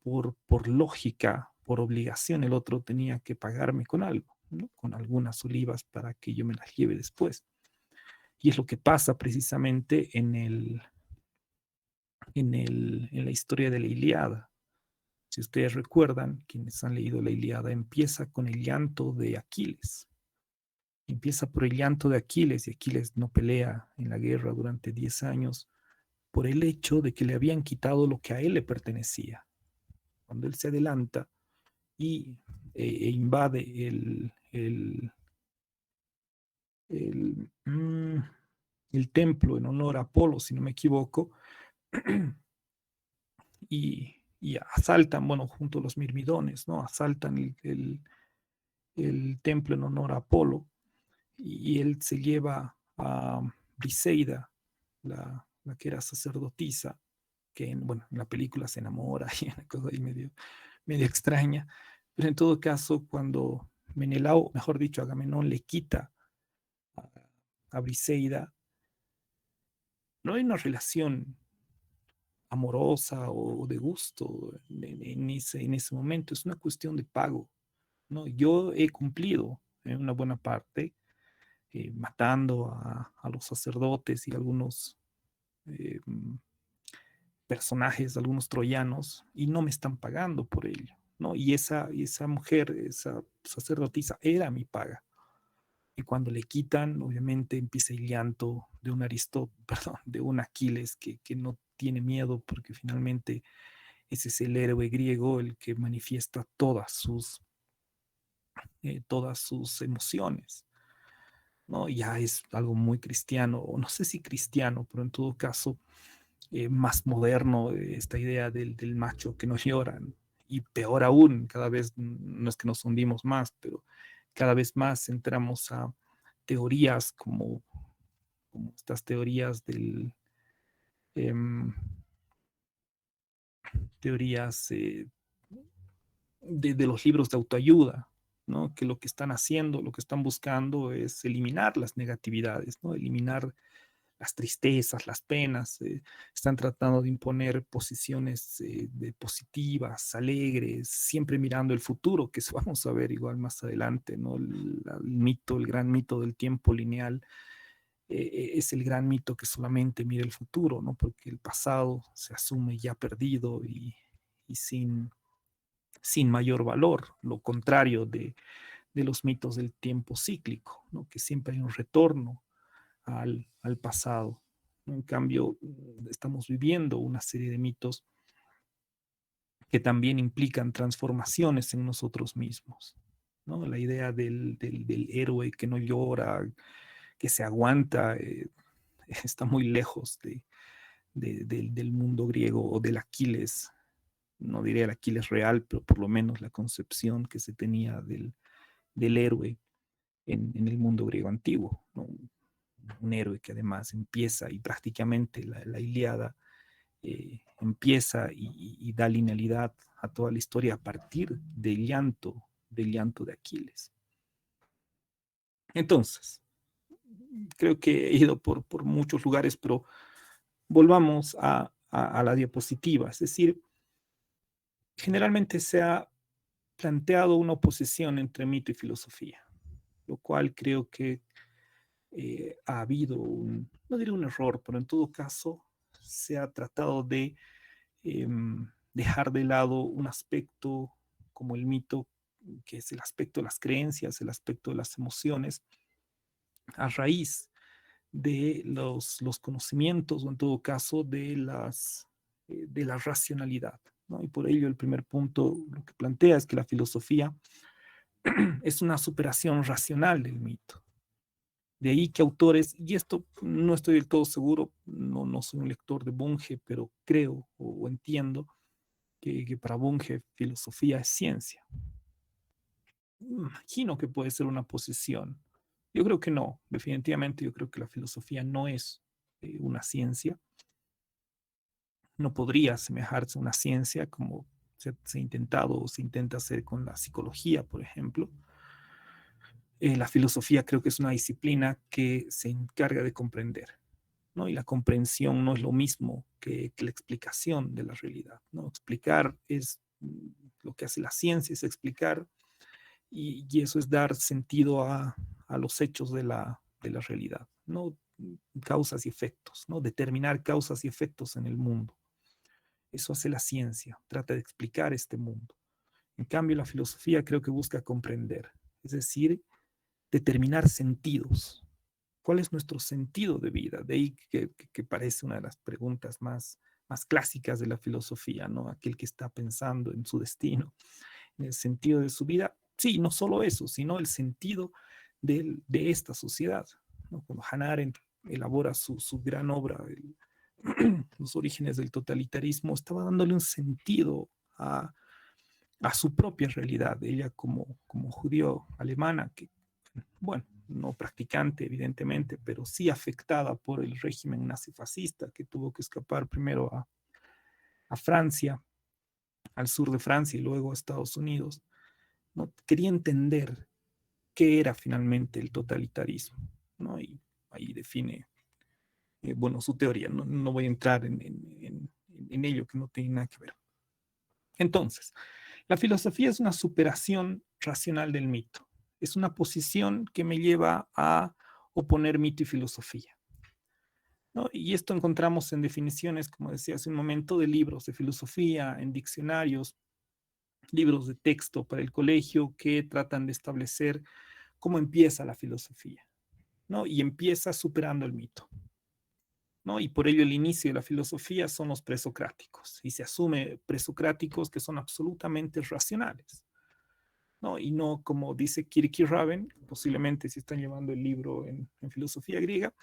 por lógica, por obligación, el otro tenía que pagarme con algo, ¿no? Con algunas olivas para que yo me las lleve después. Y es lo que pasa precisamente en la historia de la Ilíada. Si ustedes recuerdan, quienes han leído la Ilíada, empieza con el llanto de Aquiles. Empieza por el llanto de Aquiles y Aquiles no pelea en la guerra durante 10 años por el hecho de que le habían quitado lo que a él le pertenecía. Cuando él se adelanta y invade el, mm, el templo en honor a Apolo, si no me equivoco, y asaltan, bueno, junto a los mirmidones, ¿no? Asaltan el templo en honor a Apolo y él se lleva a Briseida, la que era sacerdotisa, que bueno, en la película se enamora y una cosa ahí medio extraña, pero en todo caso, cuando Menelao, mejor dicho, Agamenón le quita a Briseida, no hay una relación amorosa o de gusto en ese momento, es una cuestión de pago, ¿no? Yo he cumplido en una buena parte, matando a los sacerdotes y algunos eh, personajes, algunos troyanos, y no me están pagando por ello, ¿no? Y esa mujer, esa sacerdotisa, era mi paga. Y cuando le quitan, obviamente empieza el llanto de un perdón, de un Aquiles que no tiene miedo porque finalmente ese es el héroe griego el que manifiesta todas sus emociones, ¿no? Ya es algo muy cristiano, o no sé si cristiano, pero en todo caso más moderno, esta idea del macho que no llora, y peor aún, cada vez no es que nos hundimos más, pero cada vez más entramos a teorías como estas teorías eh, teorías de los libros de autoayuda, ¿no? Que lo que están haciendo, lo que están buscando es eliminar las negatividades, ¿no? Eliminar las tristezas, las penas, están tratando de imponer posiciones de positivas, alegres, siempre mirando el futuro, que eso vamos a ver igual más adelante, ¿no? El gran mito del tiempo lineal es el gran mito que solamente mira el futuro, ¿no? Porque el pasado se asume ya perdido y sin mayor valor, lo contrario de los mitos del tiempo cíclico, ¿no? Que siempre hay un retorno al pasado. En cambio, estamos viviendo una serie de mitos que también implican transformaciones en nosotros mismos, ¿no? La idea del héroe que no llora, que se aguanta, está muy lejos del mundo griego o del Aquiles, no diré el Aquiles real, pero por lo menos la concepción que se tenía del héroe en el mundo griego antiguo, ¿no? Un héroe que además empieza y prácticamente la Ilíada empieza y da linealidad a toda la historia a partir del llanto de Aquiles. Entonces, creo que he ido por muchos lugares, pero volvamos a la diapositiva. Es decir, generalmente se ha planteado una oposición entre mito y filosofía, lo cual creo que ha habido no diré un error, pero en todo caso se ha tratado de dejar de lado un aspecto como el mito, que es el aspecto de las creencias, el aspecto de las emociones, a raíz de los conocimientos o en todo caso de la racionalidad, ¿no? Y por ello el primer punto lo que plantea es que la filosofía es una superación racional del mito. De ahí que autores, y esto no estoy del todo seguro, no soy un lector de Bunge, pero creo o entiendo que para Bunge filosofía es ciencia. Imagino que puede ser una posición. Yo creo que no, definitivamente yo creo que la filosofía no es una ciencia. No podría asemejarse a una ciencia como se ha intentado o se intenta hacer con la psicología, por ejemplo. La filosofía creo que es una disciplina que se encarga de comprender, ¿no? Y la comprensión no es lo mismo que la explicación de la realidad, ¿no? Explicar es lo que hace la ciencia, es explicar, y eso es dar sentido a los hechos de la realidad, ¿no? Causas y efectos, ¿no? Determinar causas y efectos en el mundo. Eso hace la ciencia, trata de explicar este mundo. En cambio, la filosofía creo que busca comprender, es decir, determinar sentidos. ¿Cuál es nuestro sentido de vida? De ahí que parece una de las preguntas más clásicas de la filosofía, ¿no? Aquel que está pensando en su destino, en el sentido de su vida. Sí, no solo eso, sino el sentido de esta sociedad, ¿no? Cuando Hannah Arendt elabora su gran obra, Los orígenes del totalitarismo, estaba dándole un sentido a su propia realidad. Ella como judío alemana, que, bueno, no practicante evidentemente, pero sí afectada por el régimen nazifascista, que tuvo que escapar primero a Francia, al sur de Francia y luego a Estados Unidos, ¿no? Quería entender qué era finalmente el totalitarismo, ¿no? Y ahí define, bueno, su teoría. No voy a entrar en ello, que no tiene nada que ver. Entonces, la filosofía es una superación racional del mito. Es una posición que me lleva a oponer mito y filosofía, ¿no? Y esto encontramos en definiciones, como decía hace un momento, de libros de filosofía, en diccionarios, libros de texto para el colegio que tratan de establecer cómo empieza la filosofía, ¿no? Y empieza superando el mito, ¿no? Y por ello el inicio de la filosofía son los presocráticos, y se asume presocráticos que son absolutamente racionales, ¿no? Y no como dice Kierkegaard, posiblemente si están llevando el libro en filosofía griega,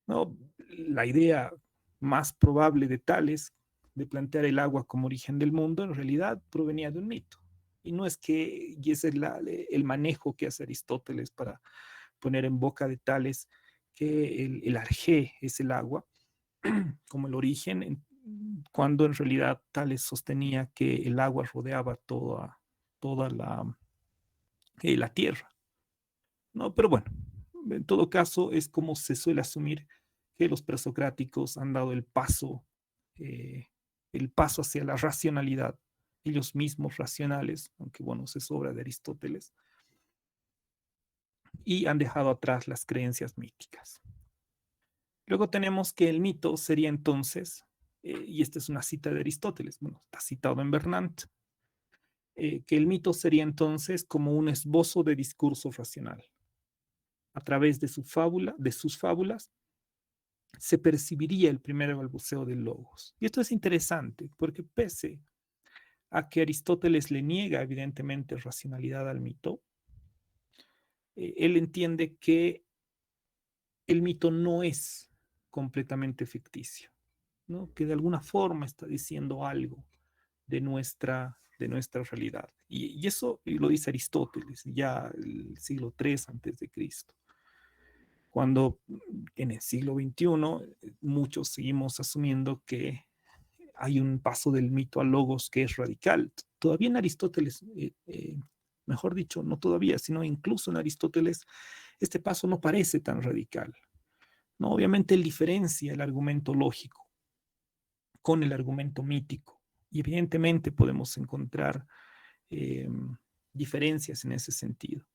¿no? La idea más probable de Tales de plantear el agua como origen del mundo en realidad provenía de un mito. Y no es que, y ese es el manejo que hace Aristóteles para poner en boca de Tales que el arjé es el agua como el origen, cuando en realidad Tales sostenía que el agua rodeaba toda la tierra, ¿no? Pero bueno, en todo caso es como se suele asumir que los presocráticos han dado el paso hacia la racionalidad, ellos mismos racionales, aunque bueno, se sobra de Aristóteles, y han dejado atrás las creencias míticas. Luego tenemos que el mito sería entonces, y esta es una cita de Aristóteles, bueno, está citado en Bernat, que el mito sería entonces como un esbozo de discurso racional. A través de sus fábulas, se percibiría el primer balbuceo del logos. Y esto es interesante, porque pese a que Aristóteles le niega evidentemente racionalidad al mito, él entiende que el mito no es completamente ficticio, ¿no? Que de alguna forma está diciendo algo de nuestra realidad. Y eso lo dice Aristóteles, ya el siglo III antes de Cristo. Cuando en el siglo XXI muchos seguimos asumiendo que hay un paso del mito al logos que es radical. Todavía en Aristóteles, mejor dicho, no todavía, sino incluso en Aristóteles, este paso no parece tan radical, ¿no? Obviamente él diferencia el argumento lógico con el argumento mítico. Y evidentemente podemos encontrar diferencias en ese sentido.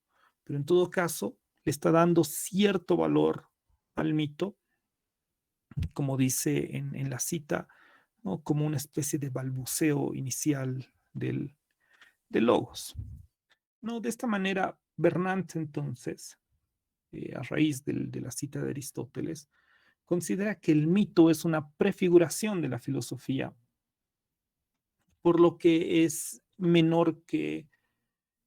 Pero en todo caso, le está dando cierto valor al mito, como dice en la cita, ¿no? Como una especie de balbuceo inicial del logos. ¿No? De esta manera, Bernat entonces, a raíz de la cita de Aristóteles, considera que el mito es una prefiguración de la filosofía, por lo que es menor que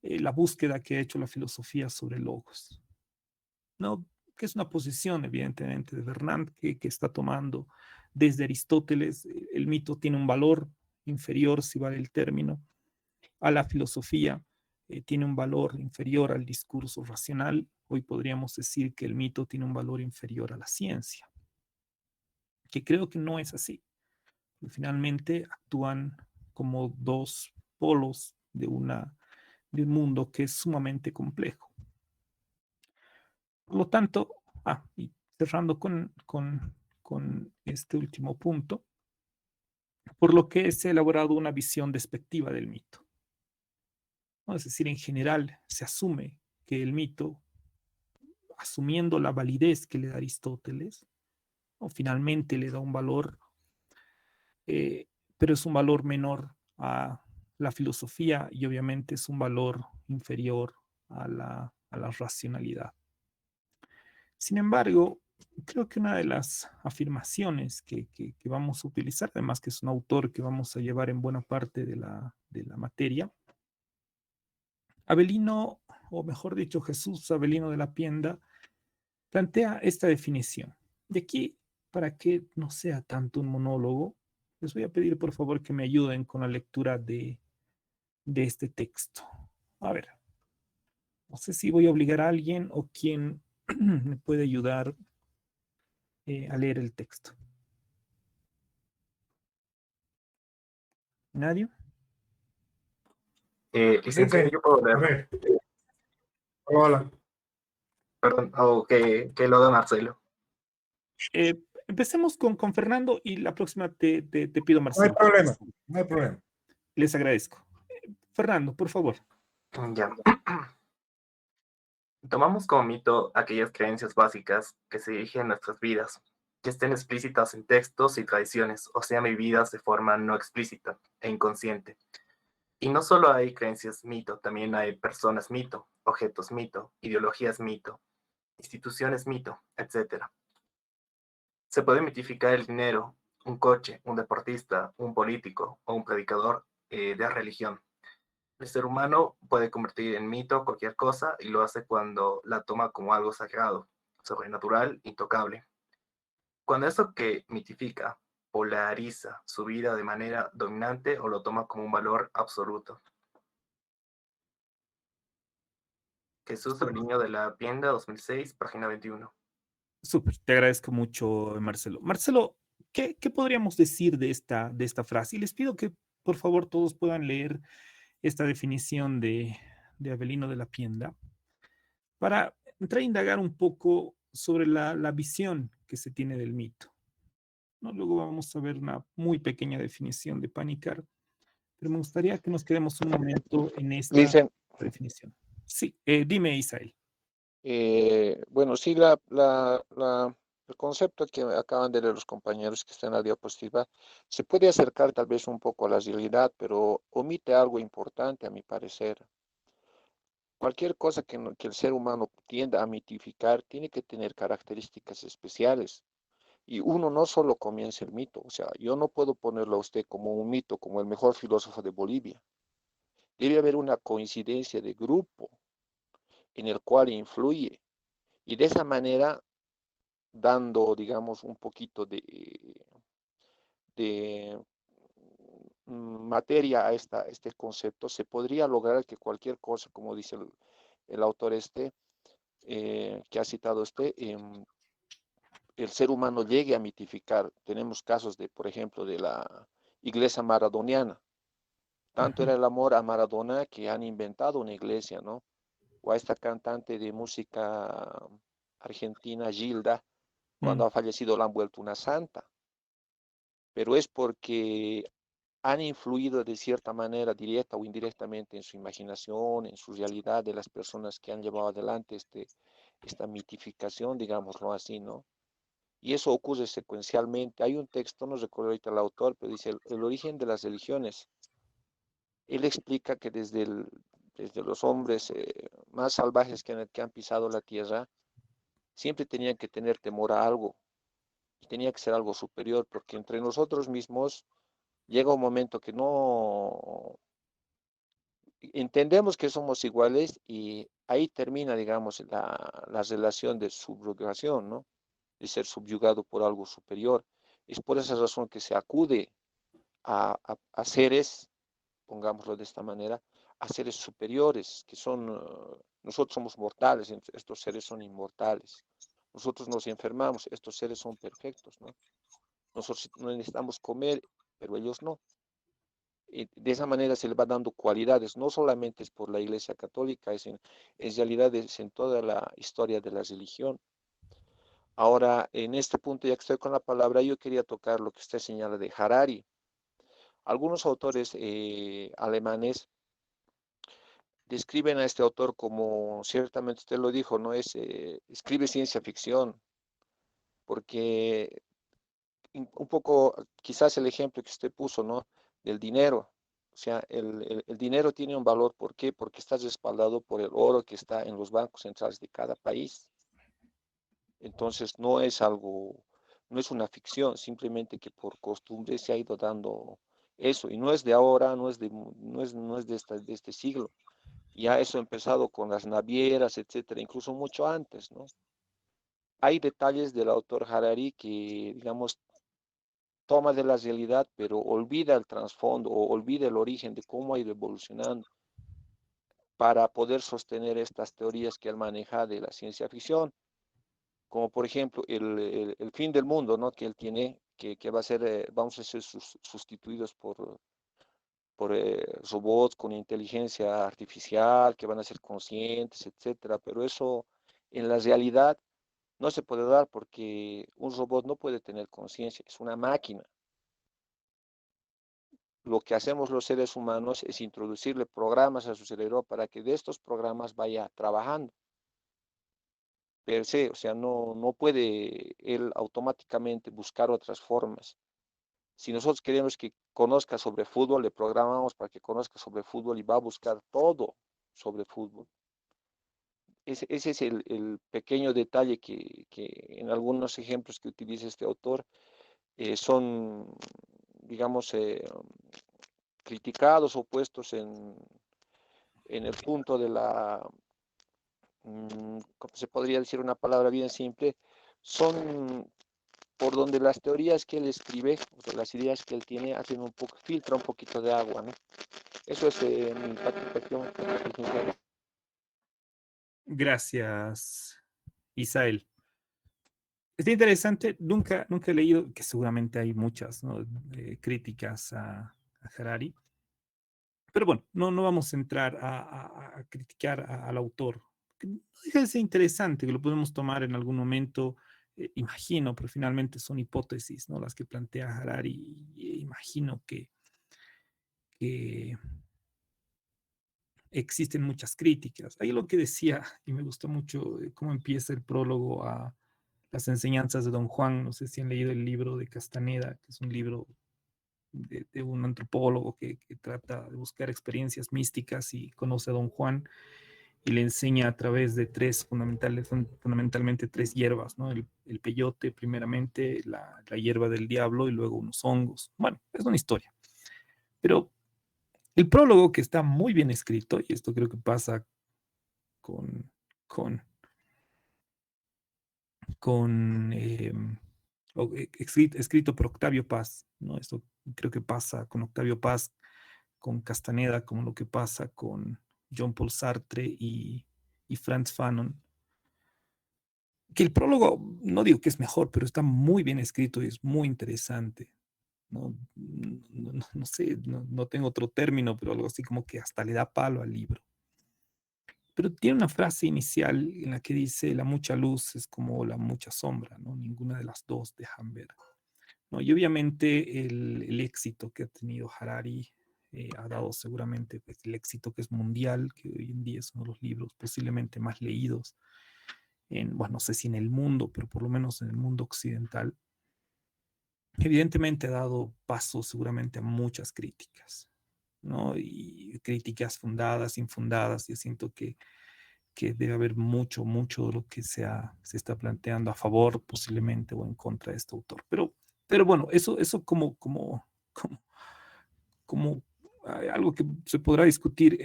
la búsqueda que ha hecho la filosofía sobre logos, ¿no? Que es una posición, evidentemente, de Bernat que está tomando desde Aristóteles. El mito tiene un valor inferior, si vale el término, a la filosofía, tiene un valor inferior al discurso racional. Hoy podríamos decir que el mito tiene un valor inferior a la ciencia, que creo que no es así. Finalmente actúan como dos polos de un mundo que es sumamente complejo. Por lo tanto, y cerrando con este último punto, por lo que se ha elaborado una visión despectiva del mito, ¿no? Es decir, en general se asume que el mito, asumiendo la validez que le da Aristóteles, ¿no? Finalmente le da un valor, pero es un valor menor a la filosofía y obviamente es un valor inferior a la racionalidad. Sin embargo, creo que una de las afirmaciones que vamos a utilizar, además que es un autor que vamos a llevar en buena parte de la materia, Avelino, o mejor dicho, Jesús Avelino de la Pienda, plantea esta definición. De aquí, para que no sea tanto un monólogo, les voy a pedir por favor que me ayuden con la lectura de este texto. A ver, no sé si voy a obligar a alguien o quién me puede ayudar a leer el texto. ¿Nadie? Licenciado, yo puedo A leer. ver. Hola. Perdón, o que lo haga Marcelo. Empecemos con Fernando y la próxima te pido No hay Marcelo. problema, no hay problema. Les agradezco. Fernando, por favor. Ya. Tomamos como mito aquellas creencias básicas que se dirigen a nuestras vidas, que estén explícitas en textos y tradiciones, o sean vividas de forma no explícita e inconsciente. Y no solo hay creencias mito, también hay personas mito, objetos mito, ideologías mito, instituciones mito, etc. Se puede mitificar el dinero, un coche, un deportista, un político o un predicador de religión. El ser humano puede convertir en mito cualquier cosa y lo hace cuando la toma como algo sagrado, sobrenatural, intocable. Cuando eso que mitifica polariza su vida de manera dominante o lo toma como un valor absoluto. Jesús Avelino de la Pienda, 2006, página 21. Súper, te agradezco mucho, Marcelo. Marcelo, ¿qué podríamos decir de esta frase? Y les pido que por favor todos puedan leer esta definición de Avelino de la Pienda para entrar a indagar un poco sobre la visión que se tiene del mito, ¿no? Luego vamos a ver una muy pequeña definición de Panikkar, pero me gustaría que nos quedemos un momento en esta Dicen, definición. Sí, dime, Isael. bueno, sí, la El concepto que acaban de leer los compañeros que están en la diapositiva se puede acercar tal vez un poco a la realidad, pero omite algo importante a mi parecer. Cualquier cosa que el ser humano tienda a mitificar tiene que tener características especiales. Y uno no solo comienza el mito, o sea, yo no puedo ponerlo a usted como un mito, como el mejor filósofo de Bolivia. Debe haber una coincidencia de grupo en el cual influye. Y de esa manera, dando, digamos, un poquito de materia a este concepto, se podría lograr que cualquier cosa, como dice el autor que ha citado el ser humano llegue a mitificar. Tenemos casos de, por ejemplo, de la iglesia maradoniana. Tanto era el amor a Maradona que han inventado una iglesia, ¿no? O a esta cantante de música argentina, Gilda, cuando Mm, ha fallecido la han vuelto una santa. Pero es porque han influido de cierta manera, directa o indirectamente, en su imaginación, en su realidad de las personas que han llevado adelante esta mitificación, digámoslo así, ¿no? Y eso ocurre secuencialmente. Hay un texto, no recuerdo ahorita el autor, pero dice el origen de las religiones. Él explica que desde los hombres más salvajes que han pisado la tierra, siempre tenían que tener temor a algo, tenía que ser algo superior, porque entre nosotros mismos llega un momento que no entendemos que somos iguales y ahí termina, digamos, la relación de subjugación, ¿no? De ser subyugado por algo superior. Es por esa razón que se acude a seres, pongámoslo de esta manera, a seres superiores, que son, nosotros somos mortales, estos seres son inmortales. Nosotros nos enfermamos, estos seres son perfectos, ¿no? Nosotros no necesitamos comer, pero ellos no. De esa manera se le va dando cualidades, no solamente es por la Iglesia Católica, en realidad es en toda la historia de la religión. Ahora, en este punto, ya que estoy con la palabra, yo quería tocar lo que usted señala de Harari. Algunos autores alemanes describen a este autor como, ciertamente usted lo dijo, no es, escribe ciencia ficción, porque un poco, quizás el ejemplo que usted puso, ¿no? Del dinero. O sea, el dinero tiene un valor. ¿Por qué? Porque está respaldado por el oro que está en los bancos centrales de cada país. Entonces, no es algo, no es una ficción, simplemente que por costumbre se ha ido dando eso. Y no es de ahora, no es de este siglo. Ya eso ha empezado con las navieras, etcétera, incluso mucho antes, ¿no? Hay detalles del autor Harari que, digamos, toma de la realidad, pero olvida el trasfondo o olvida el origen de cómo ha ido evolucionando para poder sostener estas teorías que él maneja de la ciencia ficción, como por ejemplo el fin del mundo, ¿no? Que él tiene, que va a ser, vamos a ser sustituidos por robots con inteligencia artificial, que van a ser conscientes, etcétera, pero eso en la realidad no se puede dar porque un robot no puede tener conciencia, es una máquina. Lo que hacemos los seres humanos es introducirle programas a su cerebro para que de estos programas vaya trabajando per se, o sea, no puede él automáticamente buscar otras formas. Si nosotros queremos que conozca sobre fútbol, le programamos para que conozca sobre fútbol y va a buscar todo sobre fútbol. Ese es el pequeño detalle que en algunos ejemplos que utiliza este autor son, digamos, criticados o puestos en el punto de ¿cómo se podría decir una palabra bien simple? Son por donde las teorías que él escribe, o las ideas que él tiene, hacen filtra un poquito de agua, ¿no? Eso es mi participación. gracias, Isael. Está interesante, nunca he leído, que seguramente hay muchas, ¿no? Críticas a Harari, pero bueno, no vamos a entrar a criticar al autor. No deja de ser interesante, que lo podemos tomar en algún momento, imagino, pero finalmente son hipótesis, ¿no? Las que plantea Harari, y imagino que existen muchas críticas. Ahí lo que decía, y me gustó mucho cómo empieza el prólogo a las enseñanzas de Don Juan. No sé si han leído el libro de Castaneda, que es un libro de un antropólogo que trata de buscar experiencias místicas y conoce a Don Juan y le enseña a través de fundamentalmente tres hierbas, ¿no? El peyote primeramente, la hierba del diablo y luego unos hongos. Bueno, es una historia. Pero el prólogo, que está muy bien escrito, y esto creo que pasa con, con, escrito por Octavio Paz, ¿no? Esto creo que pasa con Octavio Paz, con Castaneda, como lo que pasa con Jean Paul Sartre y Frantz Fanon. Que el prólogo, no digo que es mejor, pero está muy bien escrito y es muy interesante. No sé, no tengo otro término, pero algo así como que hasta le da palo al libro. Pero tiene una frase inicial en la que dice: la mucha luz es como la mucha sombra, ¿no? Ninguna de las dos dejan ver, ¿no? Y obviamente el éxito que ha tenido Harari ha dado seguramente, pues, el éxito que es mundial, que hoy en día es uno de los libros posiblemente más leídos bueno, no sé si en el mundo, pero por lo menos en el mundo occidental. Evidentemente ha dado paso seguramente a muchas críticas, ¿no? Y críticas fundadas, infundadas. Yo siento que debe haber mucho de lo que se está planteando a favor posiblemente o en contra de este autor. Pero bueno, eso como algo que se podrá discutir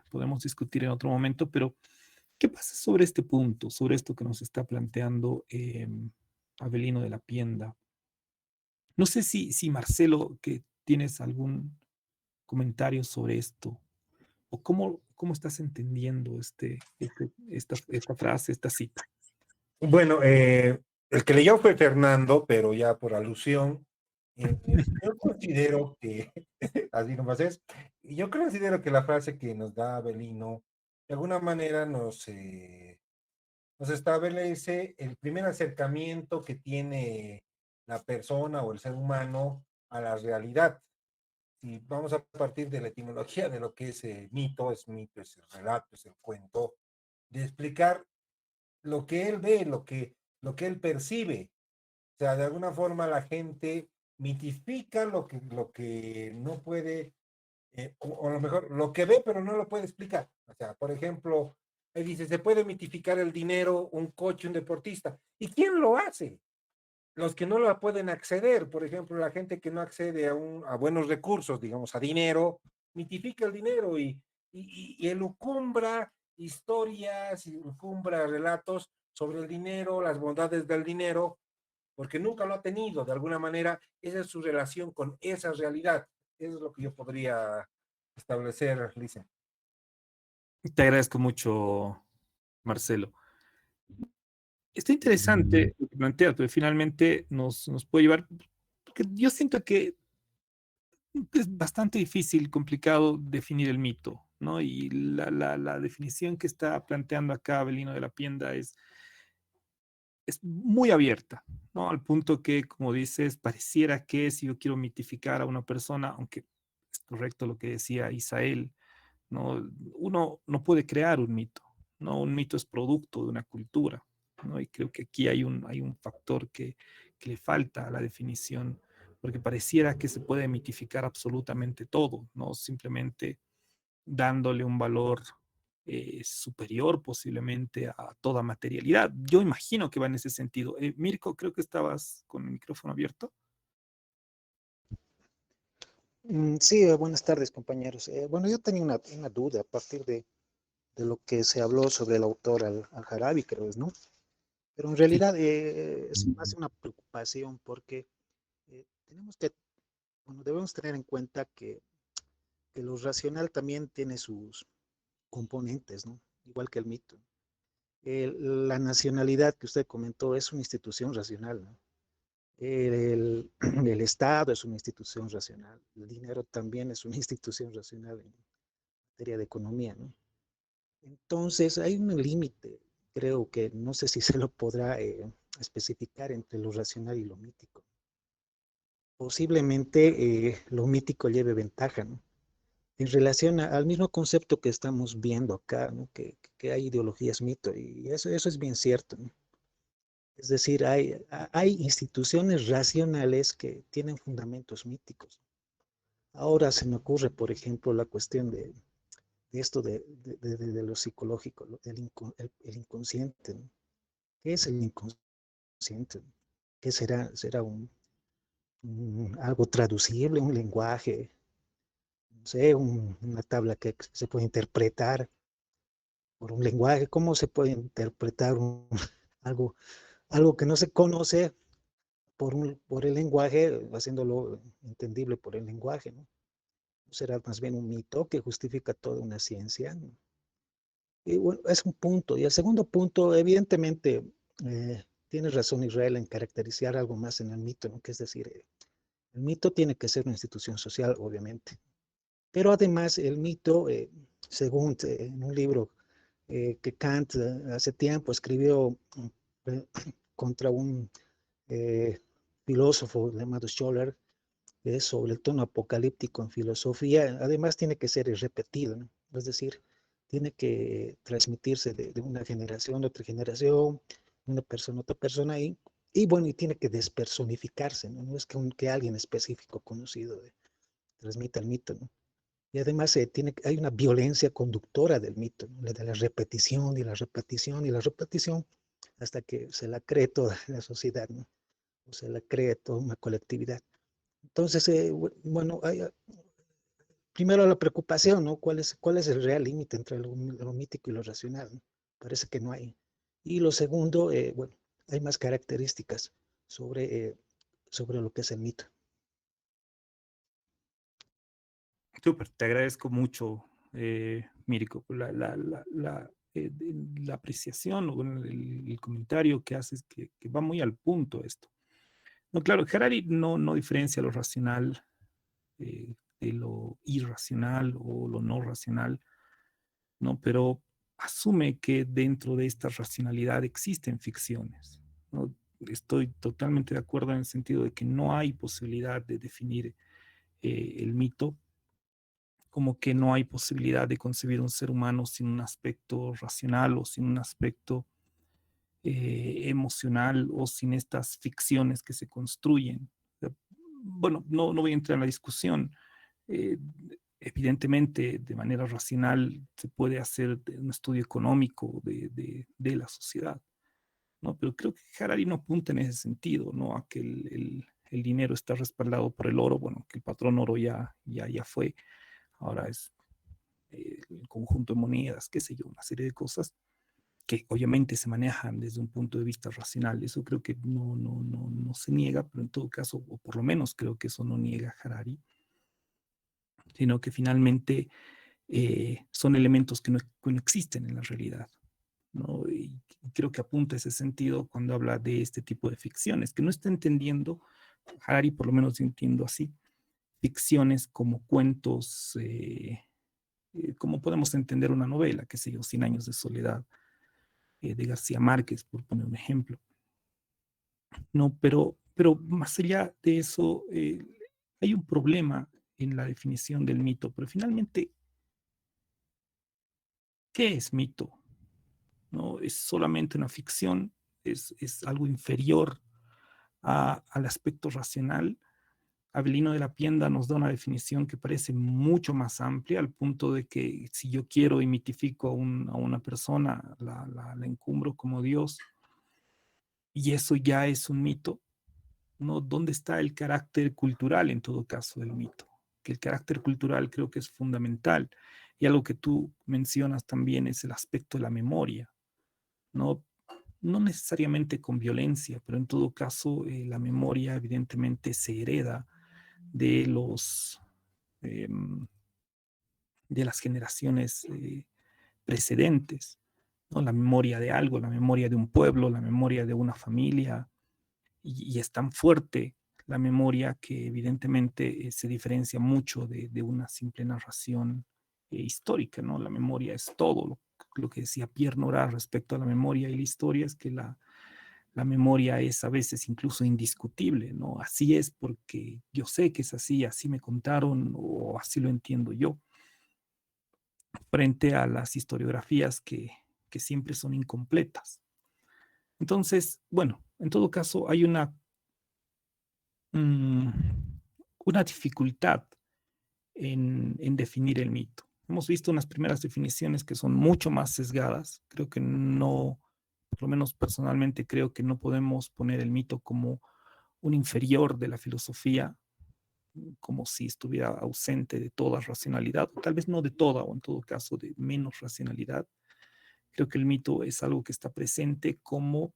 podemos discutir en otro momento, pero ¿qué pasa sobre este punto, sobre esto que nos está planteando Avelino de la Pienda? No sé si Marcelo, que tienes algún comentario sobre esto, o cómo estás entendiendo esta frase, esta cita. Bueno, el que leyó fue Fernando, pero ya por alusión, yo considero que, así nomás es, yo considero que la frase que nos da Avelino, de alguna manera nos establece el primer acercamiento que tiene la persona o el ser humano a la realidad. Si vamos a partir de la etimología de lo que es mito, es el relato, es el cuento, de explicar lo que él ve, lo que él percibe. O sea, de alguna forma la gente mitifica lo que no puede, o a lo mejor lo que ve, pero no lo puede explicar. O sea, por ejemplo, él dice, se puede mitificar el dinero, un coche, un deportista. ¿Y quién lo hace? Los que no lo pueden acceder, por ejemplo, la gente que no accede a buenos recursos, digamos, a dinero, mitifica el dinero y elucumbra historias, y elucumbra relatos sobre el dinero, las bondades del dinero, porque nunca lo ha tenido. De alguna manera, esa es su relación con esa realidad. Eso es lo que yo podría establecer, Lisa. Te agradezco mucho, Marcelo. Está interesante lo que planteas, pero finalmente nos puede llevar, porque yo siento que es bastante difícil, complicado definir el mito, ¿no? Y la definición que está planteando acá Avelino de la Pienda es muy abierta, ¿no? Al punto que, como dices, pareciera que si yo quiero mitificar a una persona, aunque es correcto lo que decía Isael, ¿no? Uno no puede crear un mito, ¿no? Un mito es producto de una cultura, ¿no? Y creo que aquí hay un factor que le falta a la definición, porque pareciera que se puede mitificar absolutamente todo, ¿no? Simplemente dándole un valor superior posiblemente a toda materialidad. Yo imagino que va en ese sentido. Mirko, creo que estabas con el micrófono abierto. Sí, buenas tardes, compañeros. Bueno, yo tenía una duda a partir de lo que se habló sobre el autor Al-Harabi, creo, ¿no? Pero en Sí. realidad es más una preocupación porque tenemos que, bueno, debemos tener en cuenta que lo racional también tiene sus componentes, ¿no? Igual que el mito. La nacionalidad que usted comentó es una institución racional, ¿no? El Estado es una institución racional, el dinero también es una institución racional en materia de economía, ¿no? Entonces hay un límite, creo que no sé si se lo podrá especificar entre lo racional y lo mítico. Posiblemente lo mítico lleve ventaja, ¿no? En relación al mismo concepto que estamos viendo acá, ¿no? Que hay ideologías mito, y eso es bien cierto, ¿no? Es decir, hay instituciones racionales que tienen fundamentos míticos. Ahora se me ocurre, por ejemplo, la cuestión de esto de lo psicológico, el inconsciente, ¿no? ¿Qué es el inconsciente? ¿Qué será? ¿Será algo traducible, un lenguaje, no sé, una tabla que se puede interpretar por un lenguaje? ¿Cómo se puede interpretar algo, algo que no se conoce por el lenguaje, haciéndolo entendible por el lenguaje, ¿no? Será más bien un mito que justifica toda una ciencia, ¿no? Y bueno, es un punto. Y el segundo punto, evidentemente, tiene razón Israel en caracterizar algo más en el mito, ¿no? Que es decir, el mito tiene que ser una institución social, obviamente. Pero además, el mito, según en un libro que Kant hace tiempo escribió eh, contra un eh, filósofo llamado Scholler, sobre el tono apocalíptico en filosofía, además tiene que ser repetido, ¿no? Es decir, tiene que transmitirse de una generación a otra generación, una persona a otra persona, y bueno, y tiene que despersonificarse, ¿no? No es que alguien específico conocido transmita el mito, ¿no? Y además hay una violencia conductora del mito, ¿no? La de la repetición y la repetición y la repetición hasta que se la cree toda la sociedad, ¿no? O se la cree toda una colectividad. Entonces, bueno, primero la preocupación, ¿no? ¿Cuál es el real límite entre lo mítico y lo racional, ¿no? Parece que no hay. Y lo segundo, bueno, hay más características sobre, sobre lo que es el mito. Súper, te agradezco mucho, Mirico, por la apreciación o bueno, el comentario que haces que va muy al punto esto. No, claro, Harari no diferencia lo racional de lo irracional o lo no racional, ¿no? Pero asume que dentro de esta racionalidad existen ficciones, ¿no? Estoy totalmente de acuerdo en el sentido de que no hay posibilidad de definir el mito, como que no hay posibilidad de concebir un ser humano sin un aspecto racional o sin un aspecto emocional o sin estas ficciones que se construyen. Bueno, no voy a entrar en la discusión. Eh, Evidentemente, de manera racional se puede hacer un estudio económico de la sociedad, ¿no? Pero creo que Harari no apunta en ese sentido, ¿no? A que el dinero está respaldado por el oro, bueno, que el patrón oro ya fue, ahora es el conjunto de monedas, qué sé yo, una serie de cosas que obviamente se manejan desde un punto de vista racional. Eso creo que no se niega, pero en todo caso, o por lo menos creo que eso no niega Harari, sino que finalmente son elementos que no existen en la realidad, ¿no? Y creo que apunta ese sentido cuando habla de este tipo de ficciones, que no está entendiendo, Harari por lo menos yo entiendo así, ficciones como cuentos, como podemos entender una novela, qué sé yo, Cien años de soledad, de García Márquez, por poner un ejemplo. No, pero más allá de eso, hay un problema en la definición del mito, pero finalmente, ¿qué es mito? ¿No? ¿Es solamente una ficción? ¿Es algo inferior al aspecto racional? Avelino de la Pienda nos da una definición que parece mucho más amplia, al punto de que si yo quiero y mitifico a una persona, la encumbro como Dios, y eso ya es un mito, ¿no? ¿Dónde está el carácter cultural en todo caso del mito? Que el carácter cultural creo que es fundamental. Y algo que tú mencionas también es el aspecto de la memoria, ¿no? No necesariamente con violencia, pero en todo caso la memoria evidentemente se hereda de eh, de las generaciones precedentes, ¿no? La memoria de algo, la memoria de un pueblo, la memoria de una familia, y es tan fuerte la memoria que evidentemente se diferencia mucho de una simple narración histórica, ¿no? La memoria es todo. Lo que decía Pierre Nora respecto a la memoria y la historia es que la memoria es a veces incluso indiscutible, ¿no? Así es porque yo sé que es así, así me contaron o así lo entiendo yo, frente a las historiografías que siempre son incompletas. Entonces, bueno, en todo caso, hay mm, una dificultad en definir el mito. Hemos visto unas primeras definiciones que son mucho más sesgadas. Creo que no, por lo menos personalmente creo que no podemos poner el mito como un inferior de la filosofía, como si estuviera ausente de toda racionalidad, o tal vez no de toda, o en todo caso de menos racionalidad. Creo que el mito es algo que está presente como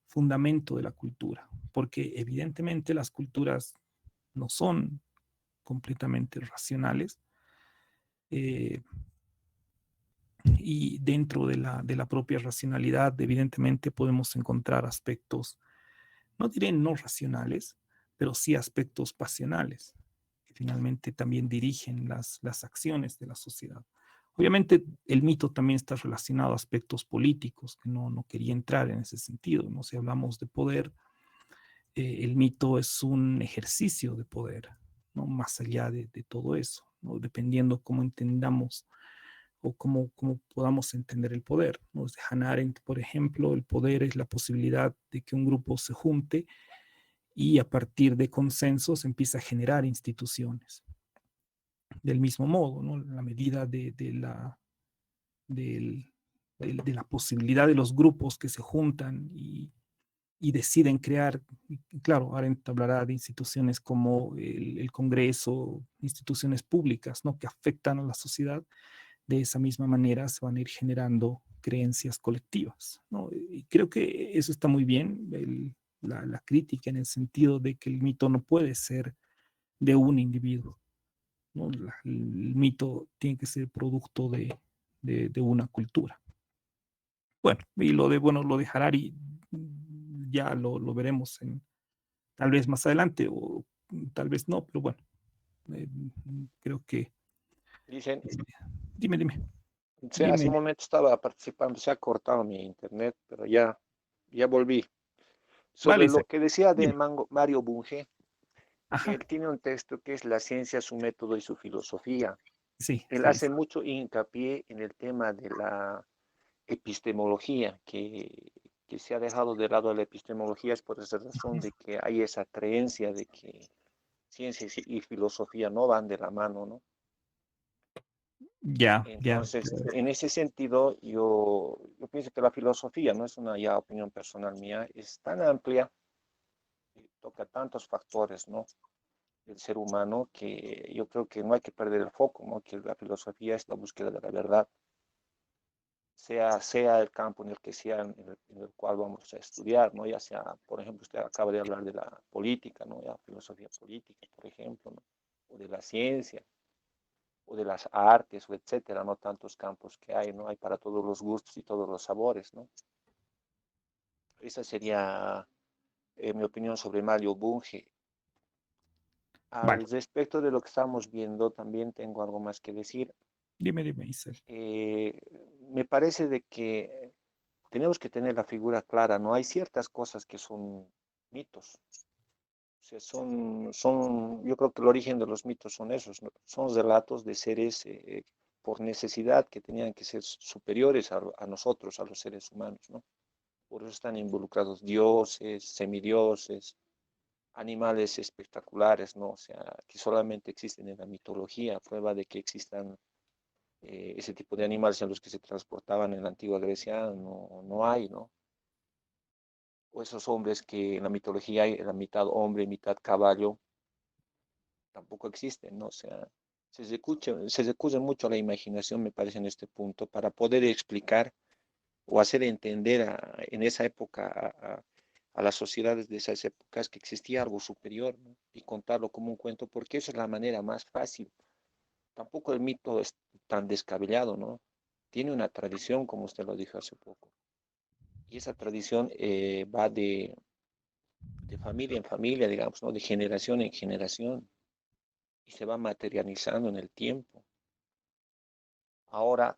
fundamento de la cultura, porque evidentemente las culturas no son completamente racionales, eh, y dentro de la propia racionalidad, evidentemente podemos encontrar aspectos, no diré no racionales, pero sí aspectos pasionales, que finalmente también dirigen las acciones de la sociedad. Obviamente el mito también está relacionado a aspectos políticos, que no quería entrar en ese sentido, ¿no? Si hablamos de poder, el mito es un ejercicio de poder, ¿no? Más allá de todo eso, ¿no? Dependiendo cómo entendamos o cómo podamos entender el poder, ¿no? Desde Hannah Arendt, por ejemplo, el poder es la posibilidad de que un grupo se junte y a partir de consensos empieza a generar instituciones. Del mismo modo, ¿no? La medida del, de la posibilidad de los grupos que se juntan y deciden crear, claro, Arendt hablará de instituciones como el Congreso, instituciones públicas, ¿no? Que afectan a la sociedad. De esa misma manera se van a ir generando creencias colectivas, ¿no? Y creo que eso está muy bien, la crítica en el sentido de que el mito no puede ser de un individuo, ¿no? El mito tiene que ser producto de una cultura. Bueno, y bueno, lo de Harari ya lo veremos tal vez más adelante o tal vez no, pero bueno, eh, creo que... Dicen, Dime, sí, hace un dime. momento estaba participando, se ha cortado mi internet, pero ya volví. Vale, Sobre lo Isaac, que decía de dime. Mario Bunge, Ajá, él tiene un texto que es La ciencia, su método y su filosofía. sí, Él sí, hace mucho hincapié en el tema de la epistemología, que se ha dejado de lado la epistemología es por esa razón de que hay esa creencia de que ciencia y filosofía no van de la mano, ¿no? ya. Entonces, en ese sentido, yo pienso que la filosofía, no es una ya opinión personal mía, es tan amplia, toca tantos factores, ¿no? Del ser humano que yo creo que no hay que perder el foco, ¿no? Que la filosofía es la búsqueda de la verdad, sea el campo en el que sea, en el cual vamos a estudiar, ¿no? Ya sea, por ejemplo, usted acaba de hablar de la política, ¿no? Ya filosofía política, por ejemplo, ¿no? O de la ciencia, o de las artes, o etcétera, ¿no? Tantos campos que hay, ¿no? Hay para todos los gustos y todos los sabores, ¿no? Esa sería mi opinión sobre Mario Bunge. Vale, Al respecto de lo que estamos viendo, también tengo algo más que decir. dime, Isel. Eh, Me parece de que tenemos que tener la figura clara, ¿no? Hay ciertas cosas que son mitos. O sea, yo creo que el origen de los mitos son esos, ¿no? Son relatos de seres por necesidad que tenían que ser superiores a nosotros, a los seres humanos, ¿no? Por eso están involucrados dioses, semidioses, animales espectaculares, ¿no? O sea, que solamente existen en la mitología, prueba de que existan ese tipo de animales en los que se transportaban en la antigua Grecia, no hay, ¿no? O esos hombres que en la mitología hay la mitad hombre, mitad caballo, tampoco existen, ¿no? O sea, se recurre mucho a la imaginación, me parece, en este punto, para poder explicar o hacer entender en esa época a las sociedades de esas épocas que existía algo superior, ¿no? Y contarlo como un cuento, porque esa es la manera más fácil. Tampoco el mito es tan descabellado, ¿no? Tiene una tradición, como usted lo dijo hace poco. Y esa tradición va de familia en familia, digamos, ¿no? De generación en generación y se va materializando en el tiempo. Ahora,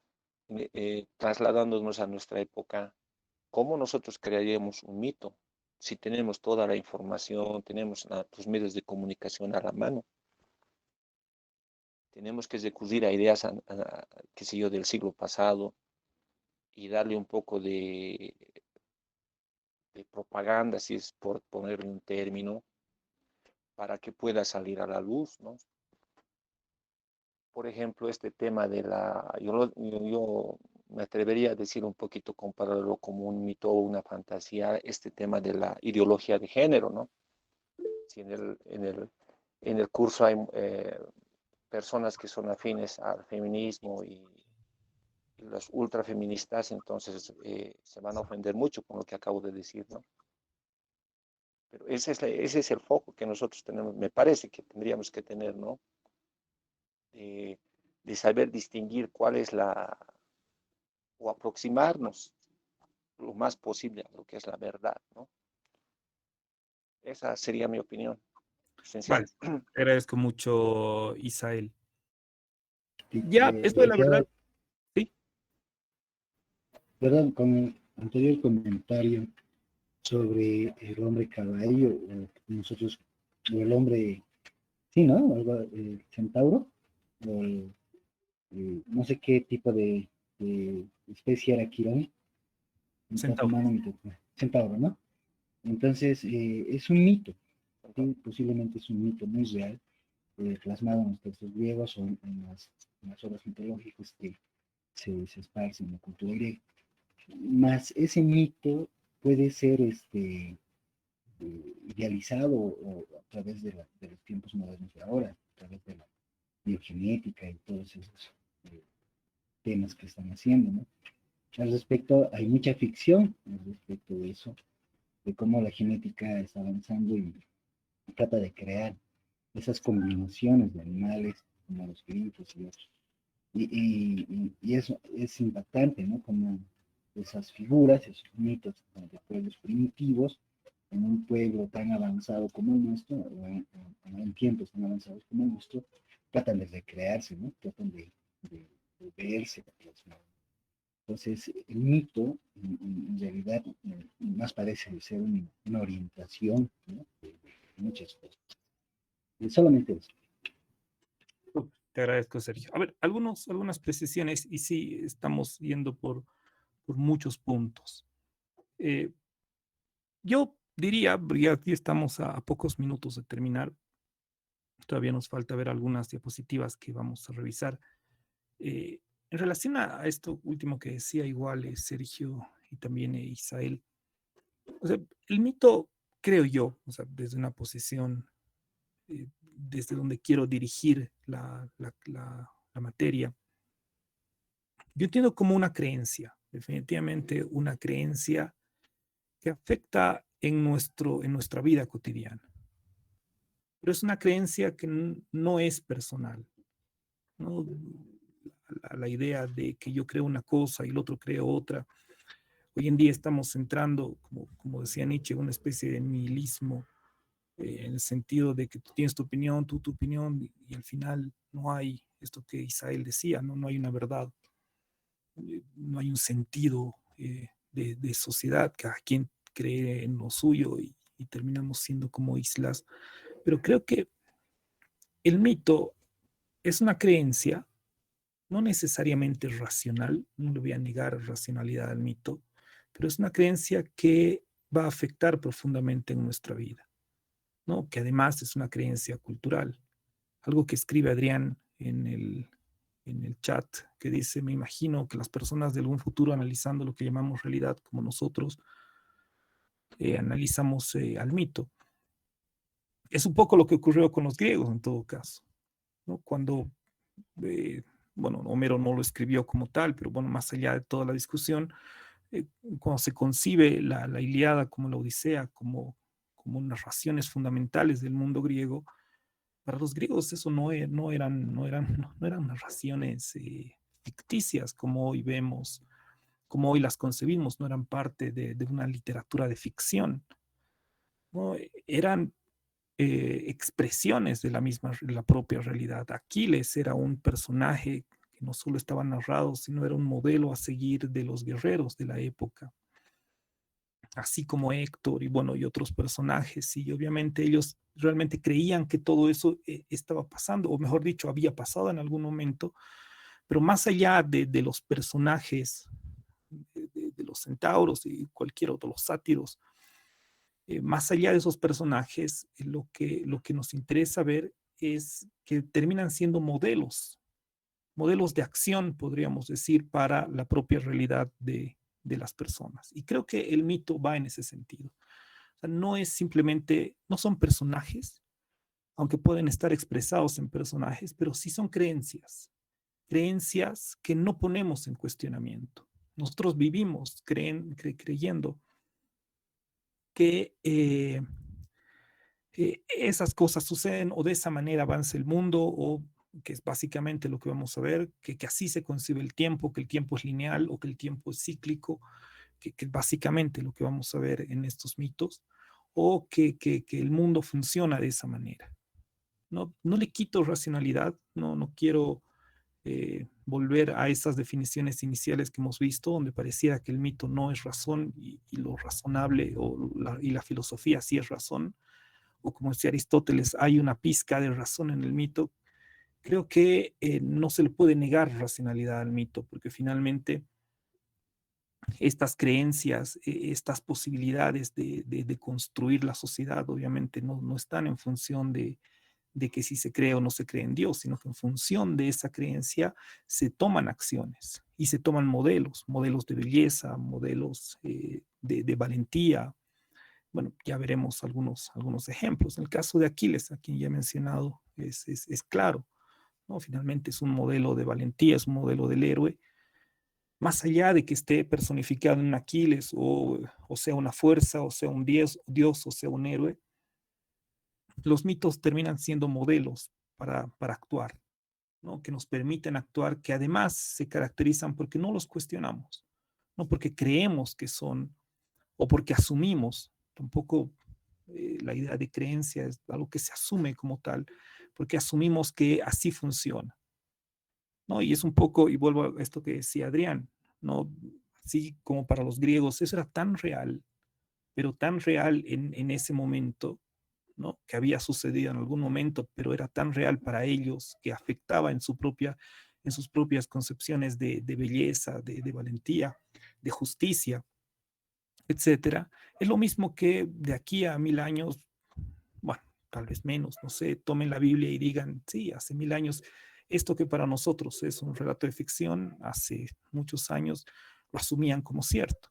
trasladándonos a nuestra época, ¿cómo nosotros crearíamos un mito si tenemos toda la información, tenemos los medios de comunicación a la mano? Tenemos que recurrir a ideas, qué sé yo, del siglo pasado y darle un poco propaganda, si es por ponerle un término, para que pueda salir a la luz, ¿no? Por ejemplo, este tema de yo me atrevería a decir un poquito, compararlo como un mito o una fantasía, este tema de la ideología de género, ¿no? Si en el curso hay personas que son afines al feminismo y los ultrafeministas, entonces se van a ofender mucho con lo que acabo de decir, ¿no? Pero ese es el foco que nosotros tenemos, me parece que tendríamos que tener, ¿no? De saber distinguir cuál es o aproximarnos lo más posible a lo que es la verdad, ¿no? Esa sería mi opinión. Esencial. Vale, te agradezco mucho, Isael. Sí, Ya, esto de la decía, verdad, sí, ¿verdad? Con el anterior comentario sobre el hombre caballo, o nosotros, o el hombre, sí, ¿no? El centauro, o no sé qué tipo de especie era Quirón, mitad sentado. humano, mitad centauro, ¿no? Entonces, es un mito, ¿sí? Posiblemente es un mito muy real, plasmado en los textos griegos o en las obras mitológicas que se esparcen en la cultura griega. Más ese mito puede ser idealizado o a través de los tiempos modernos de ahora, a través de la biogenética y todos esos temas que están haciendo, ¿no? Al respecto, hay mucha ficción al respecto de eso, de cómo la genética está avanzando y trata de crear esas combinaciones de animales como los grifos y otros. Y eso es impactante, ¿no? Como esas figuras, esos mitos de pueblos primitivos, en un pueblo tan avanzado como el nuestro, o en tiempos tan avanzados como el nuestro, tratan de recrearse, ¿no? Tratan de verse. Entonces, el mito, en realidad, más parece ser una orientación, ¿no? De muchas cosas. Y solamente eso. Te agradezco, Sergio. A ver, algunas precisiones, y sí, estamos yendo por muchos puntos. Yo diría, porque aquí estamos a pocos minutos de terminar, todavía nos falta ver algunas diapositivas que vamos a revisar. En relación a esto último que decía igual Sergio y también Isael, o sea, el mito, creo yo, o sea, desde una posición, desde donde quiero dirigir la materia, yo entiendo como una creencia, definitivamente una creencia que afecta en nuestra vida cotidiana. Pero es una creencia que no es personal, ¿no? La idea de que yo creo una cosa y el otro cree otra. Hoy en día estamos entrando, como decía Nietzsche, en una especie de nihilismo, en el sentido de que tú tienes tu opinión, tú tu opinión, y al final no hay esto que Isael decía, no hay una verdad, no hay un sentido de sociedad, cada quien cree en lo suyo y terminamos siendo como islas. Pero creo que el mito es una creencia, no necesariamente racional, no le voy a negar racionalidad al mito, pero es una creencia que va a afectar profundamente en nuestra vida, ¿no? Que además es una creencia cultural. Algo que escribe Adrián en el chat, que dice, me imagino que las personas de algún futuro analizando lo que llamamos realidad, como nosotros analizamos al mito. Es un poco lo que ocurrió con los griegos en todo caso, ¿no? Cuando eh, bueno, Homero no lo escribió como tal, pero bueno, más allá de toda la discusión, cuando se concibe la Ilíada como la Odisea, como narraciones fundamentales del mundo griego, para los griegos eso no eran narraciones ficticias como hoy vemos, como hoy las concebimos, no eran parte de una literatura de ficción, ¿no? Eran expresiones de la propia realidad. Aquiles era un personaje que no solo estaba narrado, sino era un modelo a seguir de los guerreros de la época, así como Héctor y bueno, y otros personajes, y obviamente ellos realmente creían que todo eso estaba pasando, o mejor dicho, había pasado en algún momento, pero más allá de los personajes, de los centauros y cualquier otro, los sátiros, más allá de esos personajes, lo que nos interesa ver es que terminan siendo modelos de acción, podríamos decir, para la propia realidad de las personas. Y creo que el mito va en ese sentido. O sea, no es simplemente, no son personajes, aunque pueden estar expresados en personajes, pero sí son creencias que no ponemos en cuestionamiento. Nosotros vivimos creyendo que esas cosas suceden o de esa manera avanza el mundo o que es básicamente lo que vamos a ver, que así se concibe el tiempo, que el tiempo es lineal o que el tiempo es cíclico, que es básicamente lo que vamos a ver en estos mitos, o que el mundo funciona de esa manera. No, no le quito racionalidad, no quiero volver a esas definiciones iniciales que hemos visto, donde pareciera que el mito no es razón y lo razonable y la filosofía sí es razón, o como decía Aristóteles, hay una pizca de razón en el mito. Creo que no se le puede negar racionalidad al mito, porque finalmente estas creencias, estas posibilidades de construir la sociedad, obviamente no están en función de que si se cree o no se cree en Dios, sino que en función de esa creencia se toman acciones y se toman modelos de belleza, modelos de valentía. Bueno, ya veremos algunos ejemplos. En el caso de Aquiles, a quien ya he mencionado, es claro, ¿no? Finalmente es un modelo de valentía, es un modelo del héroe, más allá de que esté personificado en un Aquiles o sea una fuerza, o sea un dios, o sea un héroe, los mitos terminan siendo modelos para actuar, ¿no? Que nos permiten actuar, que además se caracterizan porque no los cuestionamos, no porque creemos que son o porque asumimos, tampoco la idea de creencia es algo que se asume como tal, porque asumimos que así funciona, ¿no? Y es un poco, y vuelvo a esto que decía Adrián, ¿no? Así como para los griegos, eso era tan real, pero tan real en ese momento, ¿no? Que había sucedido en algún momento, pero era tan real para ellos que afectaba en sus propias concepciones de belleza, de valentía, de justicia, etcétera. Es lo mismo que de aquí a 1000 años, bueno, tal vez menos, no sé, tomen la Biblia y digan, sí, hace 1000 años, esto que para nosotros es un relato de ficción, hace muchos años lo asumían como cierto.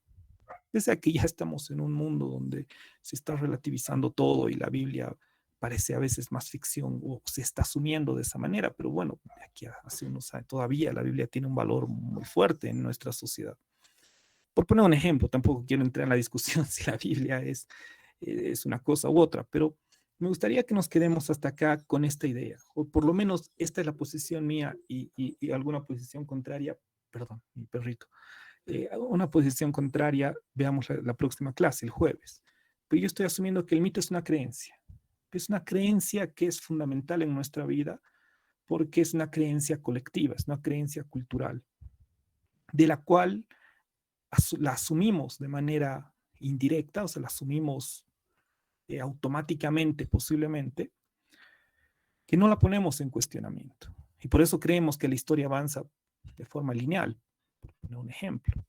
Desde aquí ya estamos en un mundo donde se está relativizando todo y la Biblia parece a veces más ficción o se está asumiendo de esa manera, pero bueno, aquí hace unos años todavía la Biblia tiene un valor muy fuerte en nuestra sociedad. Por poner un ejemplo, tampoco quiero entrar en la discusión si la Biblia es una cosa u otra, pero me gustaría que nos quedemos hasta acá con esta idea, o por lo menos esta es la posición mía y alguna posición contraria, perdón, mi perrito, una posición contraria, veamos la próxima clase, el jueves. Pero yo estoy asumiendo que el mito es una creencia que es fundamental en nuestra vida porque es una creencia colectiva, es una creencia cultural, de la cual la asumimos de manera indirecta, o sea, la asumimos automáticamente, posiblemente, que no la ponemos en cuestionamiento. Y por eso creemos que la historia avanza de forma lineal, por poner un ejemplo,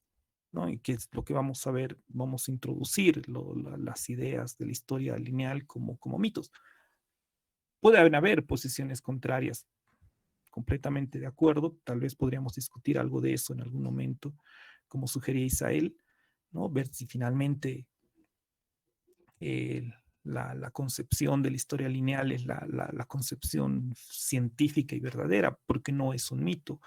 ¿no? Y que es lo que vamos a ver, vamos a introducir las ideas de la historia lineal como mitos. Puede haber posiciones contrarias, completamente de acuerdo, tal vez podríamos discutir algo de eso en algún momento, como sugería Isael, ¿no? Ver si finalmente la concepción de la historia lineal es la concepción científica y verdadera, porque no es un mito.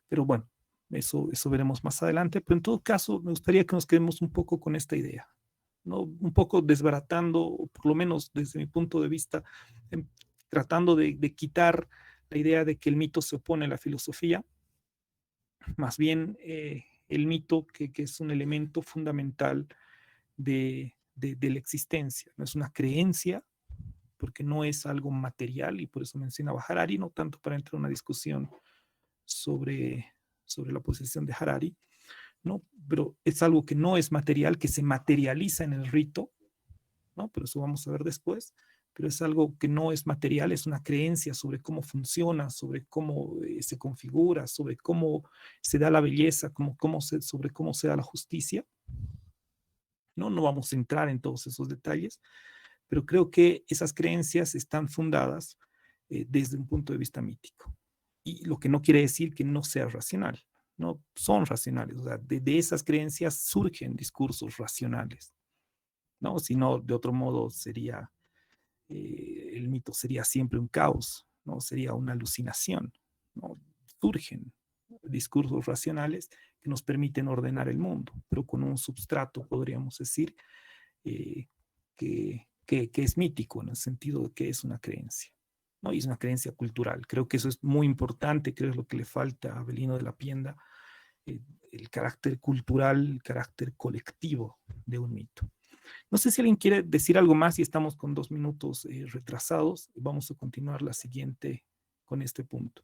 Pero bueno, eso veremos más adelante. Pero en todo caso, me gustaría que nos quedemos un poco con esta idea, ¿no? Un poco desbaratando, o por lo menos desde mi punto de vista, tratando de quitar la idea de que el mito se opone a la filosofía, más bien el mito que es un elemento fundamental de la existencia, no es una creencia, porque no es algo material, y por eso mencionaba Harari, no tanto para entrar en una discusión sobre la posición de Harari, ¿no? Pero es algo que no es material, que se materializa en el rito, ¿no? Pero eso vamos a ver después, pero es algo que no es material, es una creencia sobre cómo funciona, sobre cómo se configura, sobre cómo se da la belleza, sobre cómo se da la justicia. ¿no? No vamos a entrar en todos esos detalles, pero creo que esas creencias están fundadas desde un punto de vista mítico. Y lo que no quiere decir que no sea racional, no son racionales. O sea, de esas creencias surgen discursos racionales, ¿no? Si no, de otro modo sería, el mito sería siempre un caos, ¿no? Sería una alucinación, ¿no? Surgen discursos racionales que nos permiten ordenar el mundo, pero con un substrato, podríamos decir, que es mítico en el sentido de que es una creencia, ¿no? Y es una creencia cultural. Creo que eso es muy importante, creo que es lo que le falta a Avelino de la Pienda, el carácter cultural, el carácter colectivo de un mito. No sé si alguien quiere decir algo más y estamos con 2 minutos retrasados. Vamos a continuar la siguiente con este punto.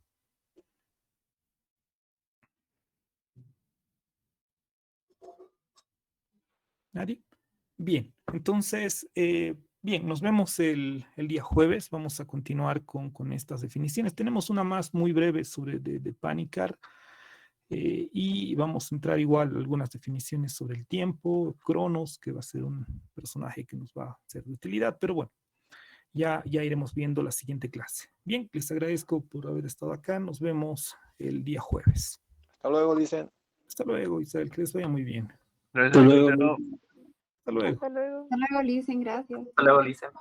¿Nadie? Bien, entonces, bien, nos vemos el día jueves. Vamos a continuar con estas definiciones. Tenemos una más muy breve sobre de Panikkar. Y vamos a entrar igual algunas definiciones sobre el tiempo, Cronos, que va a ser un personaje que nos va a ser de utilidad, pero bueno, ya iremos viendo la siguiente clase. Bien, les agradezco por haber estado acá. Nos vemos el día jueves. Hasta luego, dicen. Hasta luego, Isabel, que les vaya muy bien. Hasta luego. Hasta luego. Hasta luego. Hasta luego, Lisen, gracias. Hasta luego, Lisa.